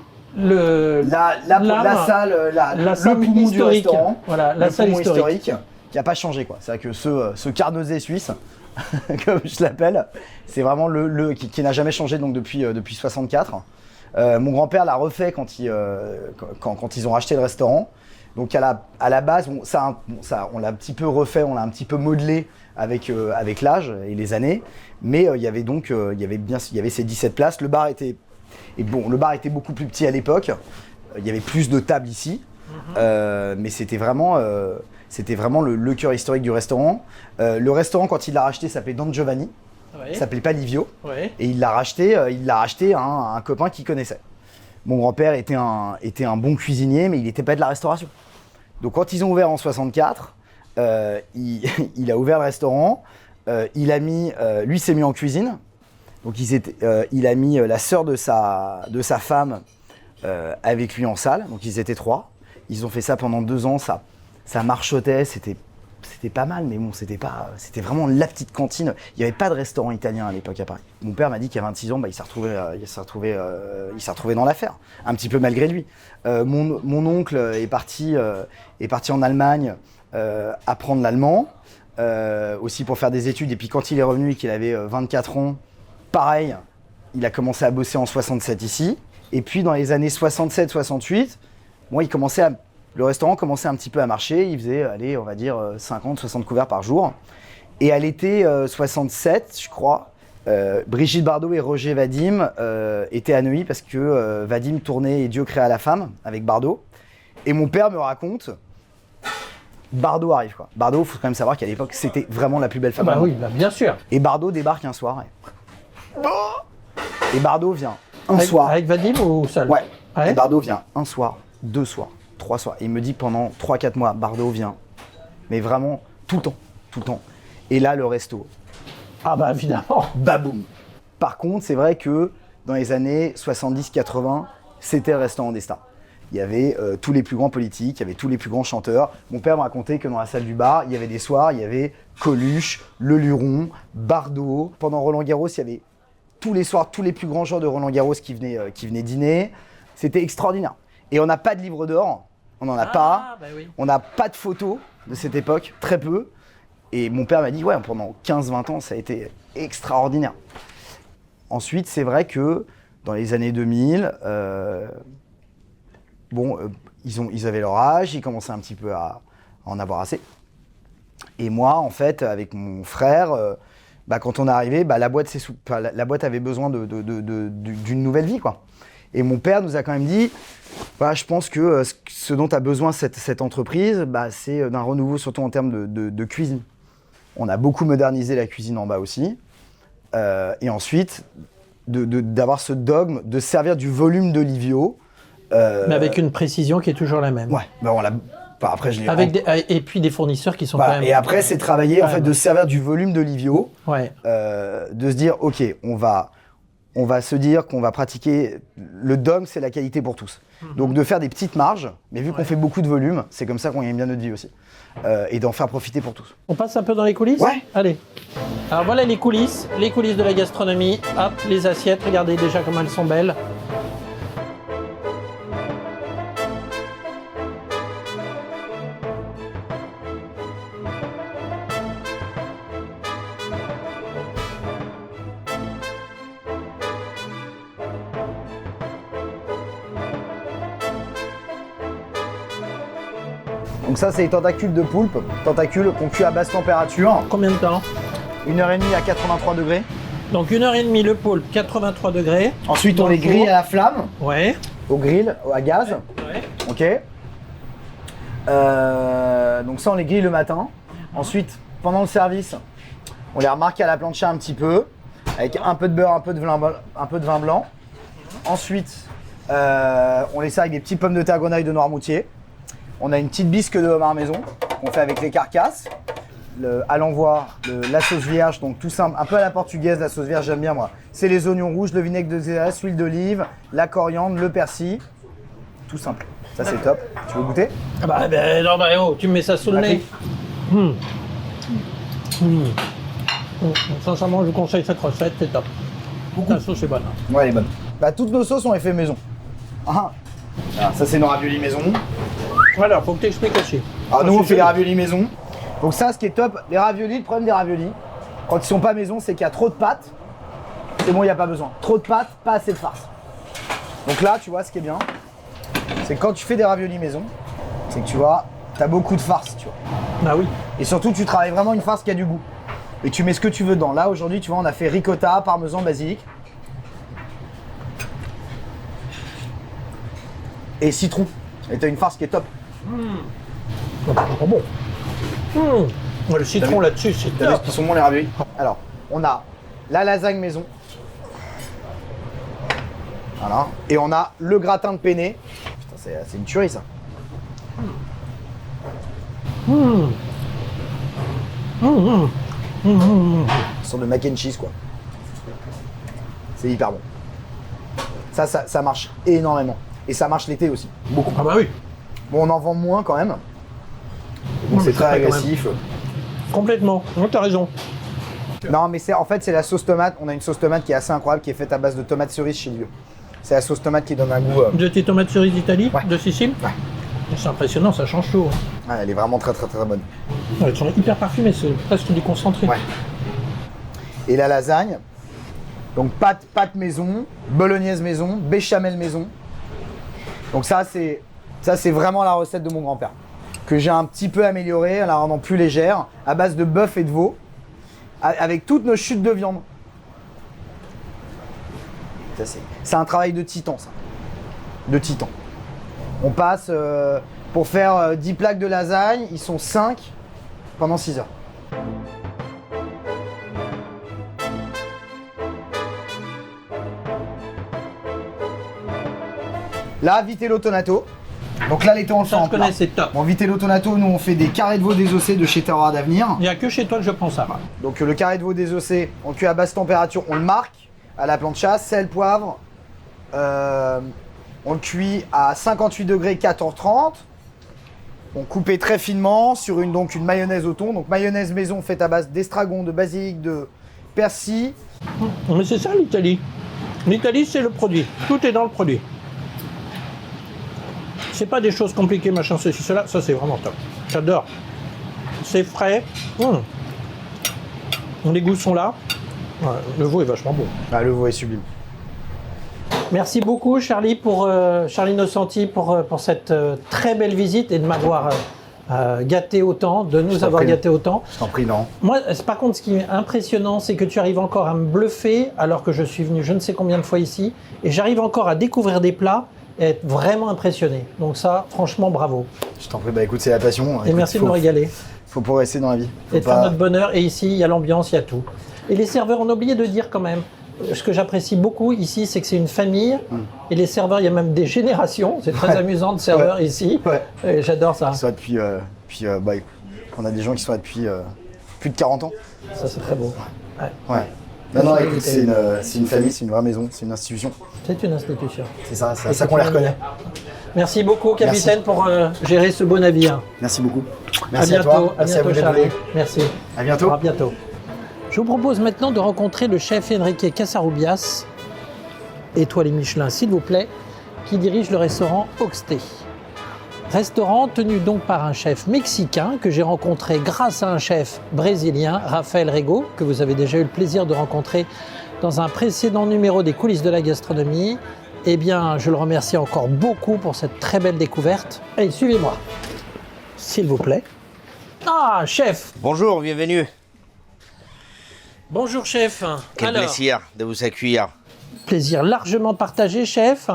salle, la salle le poumon du historique. restaurant. Voilà, la le salle poumon historique. qui n'a pas changé, quoi. C'est-à-dire que ce carnezet suisse, comme je l'appelle, c'est vraiment qui n'a jamais changé donc depuis 64. Mon grand-père l'a refait quand ils ont racheté le restaurant. Donc à la base, on l'a un petit peu refait, on l'a un petit peu modelé avec l'âge et les années. Mais il y avait ces 17 places. Le bar était beaucoup plus petit à l'époque. Il y avait plus de tables ici, mais c'était vraiment le cœur historique du restaurant. Le restaurant, quand il l'a racheté, s'appelait Don Giovanni. Ouais. Il s'appelait pas Livio. Ouais. Et il l'a racheté à un copain qu'il connaissait. Mon grand-père était un bon cuisinier, mais il n'était pas de la restauration. Donc quand ils ont ouvert en 64, il a ouvert le restaurant. Lui s'est mis en cuisine. Donc il a mis la sœur de sa femme avec lui en salle. Donc ils étaient 3. Ils ont fait ça pendant 2 ans. Ça marchotait. C'était pas mal, mais bon, c'était vraiment la petite cantine. Il n'y avait pas de restaurant italien à l'époque à Paris. Mon père m'a dit qu'à 26 ans, il s'est retrouvé dans l'affaire, un petit peu malgré lui. Mon oncle est parti en Allemagne apprendre l'allemand, aussi pour faire des études. Et puis quand il est revenu et qu'il avait 24 ans, pareil, il a commencé à bosser en 67 ici. Et puis dans les années 67-68, le restaurant commençait un petit peu à marcher, il faisait, on va dire, 50-60 couverts par jour. Et à l'été 67, je crois, Brigitte Bardot et Roger Vadim étaient à Neuilly parce que Vadim tournait Et Dieu créa la femme avec Bardot. Et mon père me raconte, Bardot arrive, quoi. Bardot, il faut quand même savoir qu'à l'époque, c'était vraiment la plus belle femme. Bah oui, bah bien sûr. Et Bardot débarque un soir. Et Bardot vient un soir. Avec Vadim ou seul? Ouais. Ouais. Et Bardot vient un soir, 2 soirs, 3 soirs. Et il me dit pendant 3-4 mois, Bardot vient. Mais vraiment, tout le temps. Et là, le resto. Ah bah évidemment. Baboum. Par contre, c'est vrai que dans les années 70-80, c'était le restaurant des stars. Il y avait tous les plus grands politiques, il y avait tous les plus grands chanteurs. Mon père me racontait que dans la salle du bar, il y avait des soirs, il y avait Coluche, Le Luron, Bardot. Pendant Roland-Garros, il y avait tous les soirs, tous les plus grands joueurs de Roland-Garros qui venaient dîner. C'était extraordinaire. Et on n'a pas de livre d'or, on n'en a pas. Bah oui. On n'a pas de photos de cette époque, très peu. Et mon père m'a dit, ouais, pendant 15-20 ans, ça a été extraordinaire. Ensuite, c'est vrai que dans les années 2000, ils avaient leur âge, ils commençaient un petit peu à en avoir assez. Et moi, en fait, avec mon frère, bah, quand on est arrivé, bah, la boîte avait besoin d'une nouvelle vie, quoi. Et mon père nous a quand même dit, bah, je pense que ce dont a besoin cette entreprise, bah, c'est d'un renouveau, surtout en termes de cuisine. On a beaucoup modernisé la cuisine en bas aussi. Et ensuite, d'avoir ce dogme de servir du volume de Livio. Mais avec une précision qui est toujours la même. Ouais, bah, on l'a. Bah, après, je l'ai et puis des fournisseurs qui sont bah, quand même. Et après, c'est travailler en fait de servir du volume de Livio, Ouais. de se dire, ok, on va se dire qu'on va pratiquer le dogme, c'est la qualité pour tous. Donc de faire des petites marges, mais vu qu'on fait beaucoup de volume, c'est comme ça qu'on gagne bien notre vie aussi, et d'en faire profiter pour tous. On passe un peu dans les coulisses ? Ouais. Allez. Alors voilà les coulisses de la gastronomie. Hop, les assiettes, regardez déjà comme elles sont belles. Donc ça, c'est les tentacules de poulpe, tentacules qu'on cuit à basse température, Combien de temps ? 1h30 à 83 degrés. Donc 1h30 le poulpe, 83 degrés. Ensuite, Dans on le les grille four. à la flamme, Ouais. au grill, à gaz. Ouais. Ok. Donc ça, on les grille le matin. Ensuite, pendant le service, on les remarque à la plancha un petit peu, avec un peu de beurre, un peu de vin blanc. Ensuite, on les sert avec des petites pommes de terre grenaille de Noirmoutier. On a une petite bisque de homard maison qu'on fait avec les carcasses. À l'envoi, la sauce vierge, donc tout simple, un peu à la portugaise, la sauce vierge, j'aime bien moi. C'est les oignons rouges, le vinaigre de Xérès, l'huile d'olive, la coriandre, le persil. Tout simple. Ça, c'est top. Tu veux goûter? Ah bah, non, bah, oh, tu me mets ça sous le nez. Sincèrement, je vous conseille cette recette, c'est top. La sauce est bonne. Ouais, elle est bonne. Bah, toutes nos sauces, on les fait maison. Ah. Alors, ça, c'est nos raviolis maison. Voilà, faut que tu expliques aussi. Alors, nous, on fait les raviolis maison. Donc, ça, ce qui est top, les raviolis, le problème des raviolis, quand ils sont pas maison, c'est qu'il y a trop de pâtes. C'est bon, il n'y a pas besoin. Trop de pâtes, pas assez de farce. Donc là, tu vois, ce qui est bien, c'est que quand tu fais des raviolis maison, c'est que tu vois, t'as beaucoup de farce, tu vois. Bah oui. Et surtout, tu travailles vraiment une farce qui a du goût. Et tu mets ce que tu veux dedans. Là, aujourd'hui, tu vois, on a fait ricotta, parmesan, basilic. Et citron. Et t'as une farce qui est top. Bon. Le citron là-dessus, c'est T'as vu top. qu'ils sont bons les raviolis? Alors, on a la lasagne maison. Voilà. Et on a le gratin de penne. Putain, c'est une tuerie ça. Une sorte de mac and cheese quoi. C'est hyper bon. Ça marche énormément. Et ça marche l'été aussi. Beaucoup. Ah bah oui. Bon, on en vend moins quand même. Bon, Ouais, c'est mais très ça fait quand agressif. Complètement. Non, t'as raison. Non, mais en fait, c'est la sauce tomate. On a une sauce tomate qui est assez incroyable, qui est faite à base de tomates cerises chez Livio. C'est la sauce tomate qui donne un goût. De tes tomates cerises d'Italie, Ouais. de Sicile. Ouais. C'est impressionnant, ça change tout. Ouais, elle est vraiment très très très bonne. Ouais, elles sont hyper parfumées, c'est presque du concentré. Ouais. Et la lasagne, donc pâte maison, bolognaise maison, béchamel maison. Donc ça c'est vraiment la recette de mon grand-père que j'ai un petit peu améliorée en la rendant plus légère, à base de bœuf et de veau, avec toutes nos chutes de viande. Ça, c'est un travail de titan, ça. De titan. On passe, pour faire 10 plaques de lasagne, ils sont 5 pendant 6 heures. Là, vitello tonato. Donc là, les temps, on le fait Ça, en je connais, plat. c'est top. Bon, vitello tonato, nous, on fait des carrés de veau désossés de chez Terroir d'Avenir. Il n'y a que chez toi que je prends ça. Donc le carré de veau désossé, on le cuit à basse température, on le marque à la plancha, sel, poivre. On le cuit à 58 degrés 4h30. On coupait très finement sur une mayonnaise au thon. Donc mayonnaise maison faite à base d'estragon, de basilic, de persil. Mais c'est ça l'Italie. L'Italie, c'est le produit. Tout est dans le produit. C'est pas des choses compliquées, machin, ceci, cela. Ça, c'est vraiment top. J'adore. C'est frais. Les goûts sont là. Ouais, le veau est vachement bon. Ah, le veau est sublime. Merci beaucoup, Charlie Innocenti, pour cette très belle visite et de m'avoir gâté autant, de nous avoir prie. gâté autant. Je t'en prie, non. Moi, par contre, ce qui est impressionnant, c'est que tu arrives encore à me bluffer alors que je suis venu je ne sais combien de fois ici et j'arrive encore à découvrir des plats et être vraiment impressionné. Donc ça, franchement, bravo. Je t'en prie, bah écoute, c'est la passion. Et Écoute, merci de me régaler. Faut progresser dans la vie. Faut Et de faire notre bonheur. Et ici, il y a l'ambiance, il y a tout. Et les serveurs, on a oublié de dire quand même, ce que j'apprécie beaucoup ici, c'est que c'est une famille. Et les serveurs, il y a même des générations. C'est très amusant de serveurs ici. Ouais. Et j'adore ça. Ils sont là depuis, bah, écoute, on a des gens qui sont là depuis plus de 40 ans. Ça, c'est très beau. Ouais. Ouais. Non, écoute, c'est une famille, c'est une vraie maison, c'est une institution. C'est une institution. C'est ça, c'est à Et ça c'est qu'on les une reconnaît. Merci beaucoup, capitaine, Merci. pour gérer ce beau navire. Merci beaucoup. Merci à bientôt, à toi. à Merci à bientôt, vous d'être Charlie. venus. Merci. À bientôt. À bientôt. Je vous propose maintenant de rencontrer le chef Enrique Casarubias, étoilé Michelin s'il vous plaît, qui dirige le restaurant Oxté. Restaurant tenu donc par un chef mexicain que j'ai rencontré grâce à un chef brésilien, Rafael Rego, que vous avez déjà eu le plaisir de rencontrer dans un précédent numéro des coulisses de la gastronomie. Eh bien, je le remercie encore beaucoup pour cette très belle découverte. Allez, suivez-moi, s'il vous plaît. Ah, chef! Bonjour, bienvenue. Bonjour, chef. Quel plaisir de vous accueillir. Plaisir largement partagé, chef.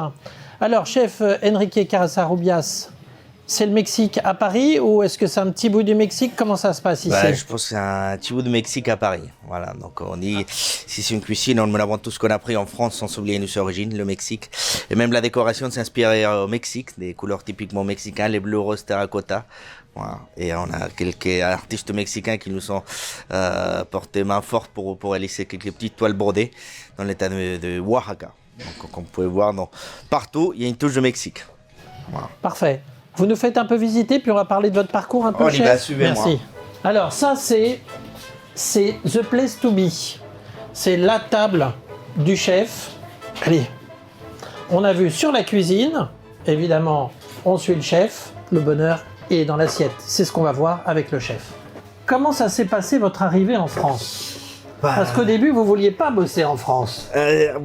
Alors, chef Enrique Casarubias, c'est le Mexique à Paris ou est-ce que c'est un petit bout du Mexique? Comment ça se passe ici? Je pense que c'est un petit bout de Mexique à Paris. Voilà, donc on dit, si c'est une cuisine, nous avons tout ce qu'on a appris en France sans oublier nos origines, le Mexique. Et même la décoration s'inspire au Mexique, des couleurs typiquement mexicaines, les bleus roses terracotta. Voilà. Et on a quelques artistes mexicains qui nous ont porté main forte pour réaliser quelques petites toiles brodées dans l'état de Oaxaca. Donc, comme vous pouvez voir, partout, il y a une touche de Mexique. Voilà. Parfait. Vous nous faites un peu visiter, puis on va parler de votre parcours un peu, On y chef. va, suivez-moi. Merci. Alors, ça, c'est The Place to Be. C'est la table du chef. Allez, on a vu sur la cuisine. Évidemment, on suit le chef. Le bonheur est dans l'assiette. C'est ce qu'on va voir avec le chef. Comment ça s'est passé votre arrivée en France? Parce qu'au début, vous vouliez pas bosser en France.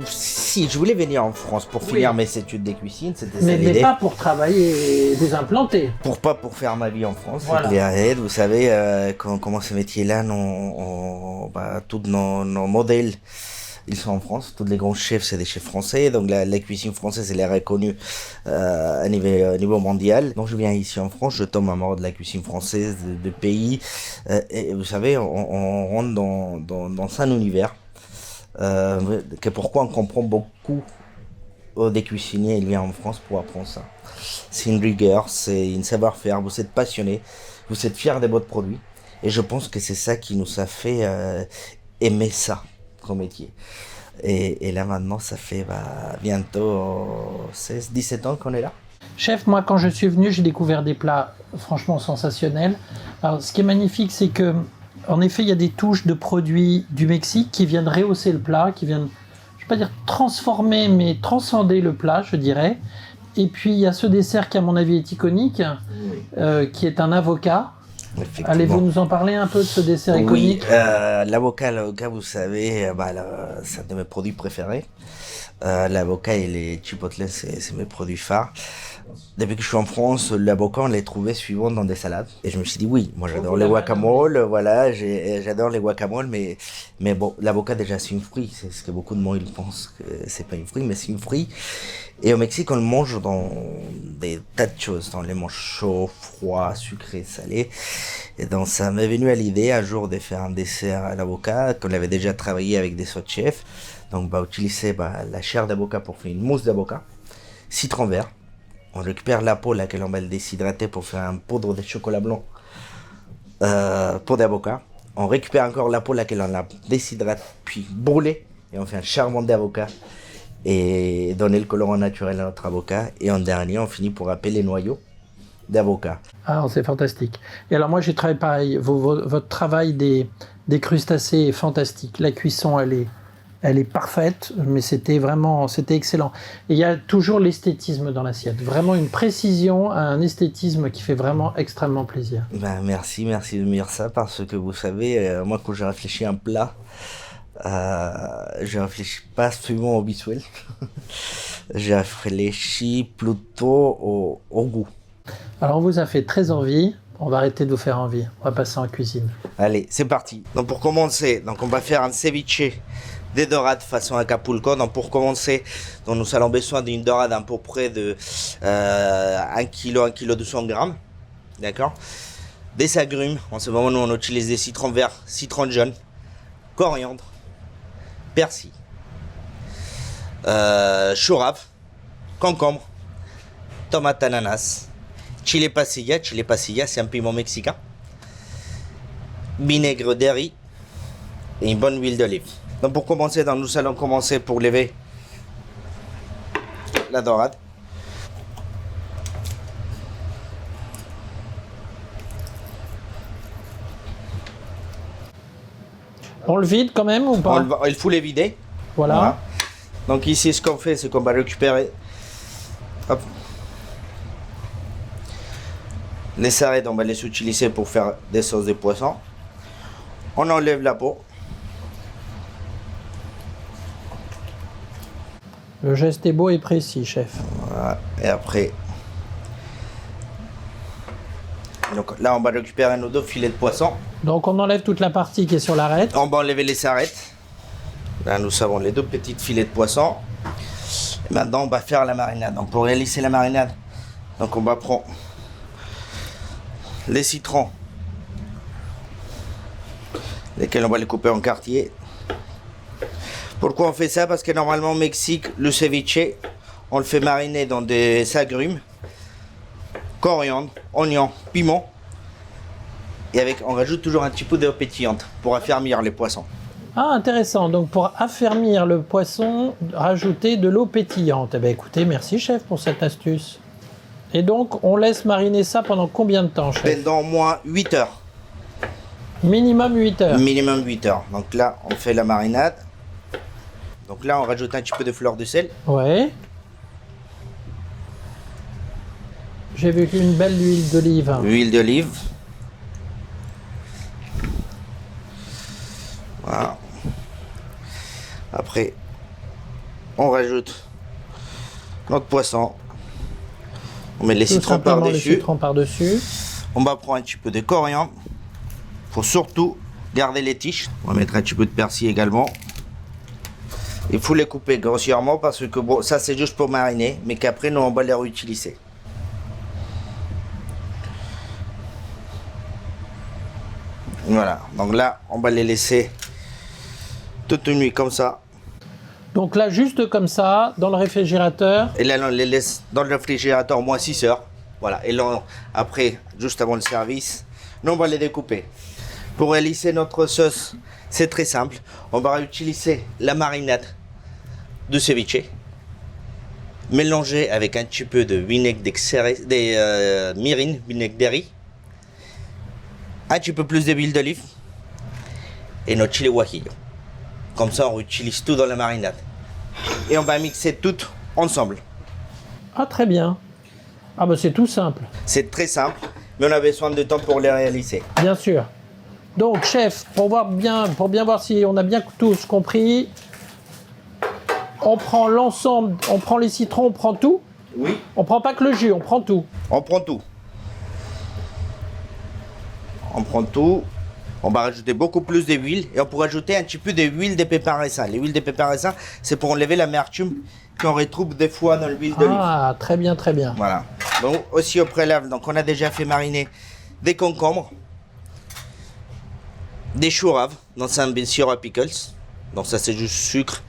Si, je voulais venir en France pour finir mes études de cuisine, c'était ça Mais l'idée. pas pour travailler et désimplanter. Pour faire ma vie en France, Voilà. c'est clair. Vous savez, comment ce métier-là, tous nos modèles, ils sont en France. Tous les grands chefs, c'est des chefs français. Donc la cuisine française, elle est reconnue à niveau mondial. Donc je viens ici en France, je tombe amoureux de la cuisine française, de pays. Et vous savez, on rentre dans un univers que pourquoi on comprend beaucoup des cuisiniers, ils viennent en France pour apprendre ça. C'est une rigueur, c'est une savoir-faire. Vous êtes passionné, vous êtes fier de votre produit. Et je pense que c'est ça qui nous a fait aimer ça comme métier. Et là maintenant, ça fait bientôt 16-17 ans qu'on est là. Chef, moi quand je suis venu, j'ai découvert des plats franchement sensationnels. Alors ce qui est magnifique, c'est que en effet, il y a des touches de produits du Mexique qui viennent rehausser le plat, qui viennent, je ne vais pas dire transformer, mais transcender le plat, je dirais. Et puis il y a ce dessert qui à mon avis est iconique, qui est un avocat. Allez-vous nous en parler un peu de ce dessert iconique? Oui, l'avocat, vous savez, c'est un de mes produits préférés. L'avocat et les chipotle, c'est mes produits phares. Depuis que je suis en France, l'avocat, on les trouvait suivant dans des salades. Et je me suis dit, oui, moi j'adore les guacamoles, voilà, j'adore les guacamoles, mais bon, l'avocat déjà c'est une fruit. C'est ce que beaucoup de monde ils pensent que c'est pas une fruit, mais c'est une fruit. Et au Mexique, on le mange dans des tas de choses. On les mange chaud, froid, sucré, salé. Et donc, ça m'est venu à l'idée un jour de faire un dessert à l'avocat, qu'on avait déjà travaillé avec des autres chefs. Donc, utiliser la chair d'avocat pour faire une mousse d'avocat, citron vert. On récupère la peau là que l'on va le déshydrater pour faire un poudre de chocolat blanc, peau d'avocat. On récupère encore la peau là que l'on la déshydrate, puis brûler, et on fait un charbon d'avocat. Et donner le colorant naturel à notre avocat. Et en dernier, on finit pour râper les noyaux d'avocat. Ah, c'est fantastique. Et alors moi, j'ai travaillé pareil. Votre travail des crustacés est fantastique. La cuisson, elle est parfaite, mais c'était excellent. Et il y a toujours l'esthétisme dans l'assiette. Vraiment une précision, un esthétisme qui fait vraiment extrêmement plaisir. Merci de me dire ça, parce que vous savez, moi, quand j'ai réfléchi à un plat, je réfléchis pas souvent au visuel. Je réfléchis plutôt au goût. Alors on vous a fait très envie. On va arrêter de vous faire envie. On va passer en cuisine. Allez, c'est parti. Donc pour commencer, donc on va faire un ceviche de dorade façon Acapulco. Donc pour commencer, donc nous allons besoin d'une dorade à peu près de 1 kg, 1 kg 200 grammes. D'accord. Des agrumes. En ce moment, nous on utilise des citrons verts, citrons jaunes, coriandre, persil, chou rave, concombre, tomate ananas, chili pasilla. Chili pasilla, c'est un piment mexicain. Vinaigre de riz et une bonne huile d'olive. Donc pour commencer, nous allons commencer pour lever la dorade. On le vide quand même ou pas? Il faut les vider. Voilà. Donc ici, ce qu'on fait, c'est qu'on va récupérer hop, les sarrêtes, on va les utiliser pour faire des sauces de poisson. On enlève la peau. Le geste est beau et précis, chef. Voilà. Et après, donc là, on va récupérer nos 2 filets de poisson. Donc on enlève toute la partie qui est sur l'arête. On va enlever les sarrêtes. Là, nous avons les 2 petites filets de poisson. Et maintenant, on va faire la marinade. Donc, pour réaliser la marinade, donc on va prendre les citrons, lesquels on va les couper en quartiers. Pourquoi on fait ça? Parce que normalement au Mexique, le ceviche, on le fait mariner dans des agrumes, coriandre, oignon, piment. Et on rajoute toujours un petit peu d'eau pétillante pour affermir les poissons. Ah, intéressant. Donc pour affermir le poisson, rajouter de l'eau pétillante. Eh bien écoutez, merci chef pour cette astuce. Et donc on laisse mariner ça pendant combien de temps, chef? Pendant au moins 8 heures. Minimum 8 heures. Minimum 8 heures. Donc là, on fait la marinade. Donc là, on rajoute un petit peu de fleur de sel. Ouais. J'ai vu qu'une belle huile d'olive. Huile d'olive. Voilà. Après, on rajoute notre poisson. On met les Tout citrons simplement le par-dessus. citron par-dessus. On va prendre un petit peu de coriandre. Faut surtout garder les tiges. On va mettre un petit peu de persil également. Il faut les couper grossièrement parce que bon, ça c'est juste pour mariner, mais qu'après nous on va les réutiliser. Voilà, donc là on va les laisser toute une nuit comme ça. Donc là, juste comme ça, dans le réfrigérateur. Et là on les laisse dans le réfrigérateur au moins 6 heures. Voilà, et là après, juste avant le service, nous on va les découper. Pour réaliser notre sauce, c'est très simple. On va utiliser la marinade de ceviche, mélangée avec un petit peu de vinaigre de mirin, vinaigre de riz, un petit peu plus d'huile d'olive et notre chili guajillo. Comme ça, on utilise tout dans la marinade. Et on va mixer tout ensemble. Ah, très bien. Ah, bah c'est tout simple. C'est très simple, mais on a besoin de temps pour les réaliser. Bien sûr. Donc, chef, pour bien voir si on a bien tous compris, on prend l'ensemble, on prend les citrons, on prend tout. Oui. On prend pas que le jus, on prend tout. On prend tout. On prend tout. On va rajouter beaucoup plus d'huile et on pourra ajouter un petit peu d'huile de pépins. L'huile de pépins, c'est pour enlever l'amertume qu'on retrouve des fois dans l'huile d'olive. Ah, très bien, très bien. Voilà. Donc aussi au préalable, donc on a déjà fait mariner des concombres, des choux raves dans un bien sûr à pickles. Donc ça c'est juste sucre,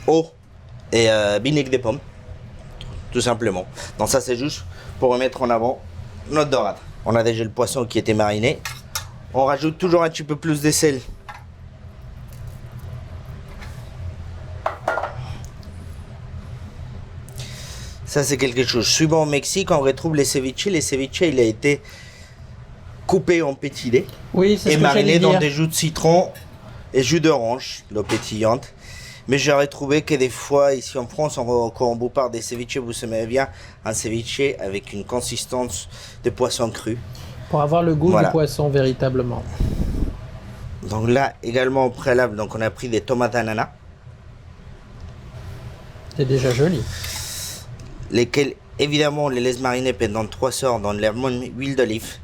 eau et vinaigre de pomme, tout simplement. Donc ça c'est juste pour remettre en avant notre dorade. On a déjà le poisson qui était mariné. On rajoute toujours un petit peu plus de sel. Ça c'est quelque chose. Souvent au Mexique, on retrouve les ceviches. Les ceviches, il a été coupé en petits dés Oui, c'est et ce que mariné j'allais dans dire. des jus de citron et jus d'orange, l'eau pétillante. Mais j'aurais trouvé que des fois, ici en France, quand on vous parle des ceviches, vous aimez bien un ceviche avec une consistance de poisson cru. Pour avoir le goût Voilà. du poisson, véritablement. Donc là, également au préalable, donc on a pris des tomates ananas, C'est déjà joli. lesquelles, évidemment, on les laisse mariner pendant 3 heures dans la bonne huile d'olive.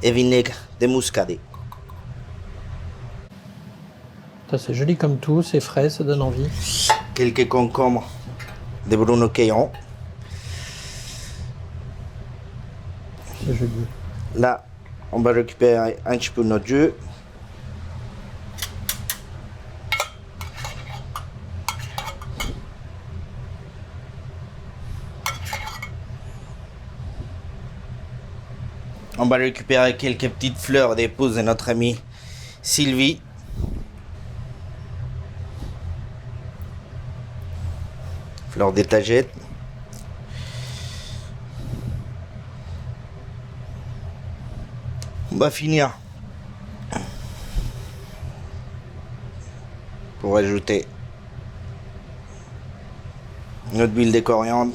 et vinaigre de muscadet. Ça, c'est joli comme tout, c'est frais, ça donne envie. Quelques concombres de Bruno Caillon. C'est joli. Là, on va récupérer un petit peu notre jus. On va récupérer quelques petites fleurs d'épouse de notre amie Sylvie. Fleurs d'étagette. On va finir pour ajouter notre huile de coriandre.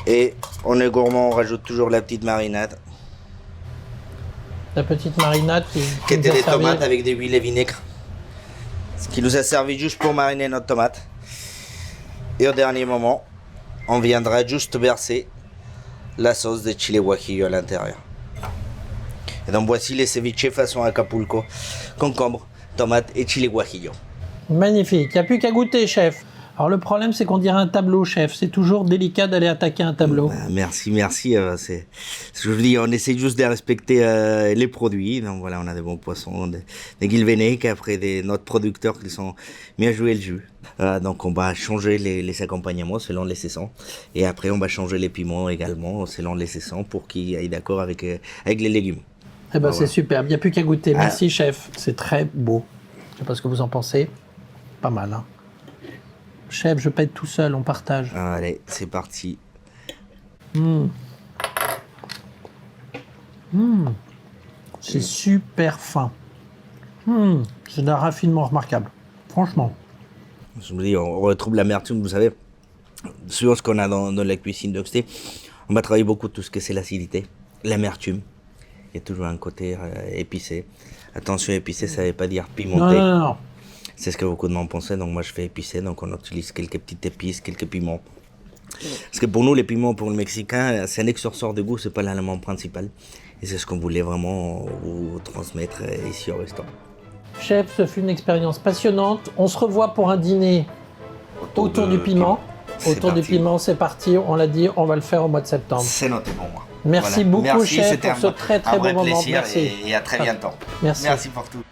Et on est gourmand, on rajoute toujours la petite marinade. La petite marinade qui Qui nous était a des servi. tomates avec des huiles et vinaigre. Ce qui nous a servi juste pour mariner notre tomate. Et au dernier moment, on viendra juste verser la sauce de chili guajillo à l'intérieur. Et donc voici les ceviches façon Acapulco, concombre, tomate et chili guajillo. Magnifique, il n'y a plus qu'à goûter, chef. Alors le problème, c'est qu'on dirait un tableau, chef. C'est toujours délicat d'aller attaquer un tableau. Merci. C'est je vous dis, on essaie juste de respecter les produits. Donc voilà, on a des bons poissons, des guilvenec, après notre producteur qui sont mis à jouer le jus. Donc on va changer les accompagnements selon les saisons. Et après, on va changer les piments également selon les saisons pour qu'ils aillent d'accord avec les légumes. Eh ben, Voilà. c'est superbe, il n'y a plus qu'à goûter. Merci, chef. C'est très beau. Je ne sais pas ce que vous en pensez. Pas mal, hein. Chef, je ne veux pas être tout seul, on partage. Allez, c'est parti. C'est super fin. C'est d'un raffinement remarquable. Franchement. Je vous dis, on retrouve l'amertume, vous savez, sur ce qu'on a dans la cuisine d'Oxté. On va travailler beaucoup tout ce que c'est l'acidité, l'amertume. Il y a toujours un côté épicé. Attention, épicé, ça ne veut pas dire pimenté. Non. C'est ce que beaucoup de monde pensaient, donc moi je fais épicé, donc on utilise quelques petites épices, quelques piments. Parce que pour nous, les piments, pour le Mexicain, c'est un exhausteur de goût, c'est pas l'élément principal. Et c'est ce qu'on voulait vraiment vous transmettre ici au restaurant. Chef, ce fut une expérience passionnante. On se revoit pour un dîner autour du piment. C'est Autour du parti. piment, c'est parti. On l'a dit, on va le faire au mois de septembre. C'est noté pour moi. Merci beaucoup, chef, c'était pour ce très, très un vrai beau moment. plaisir Merci. et à très bientôt. Merci. Merci pour tout.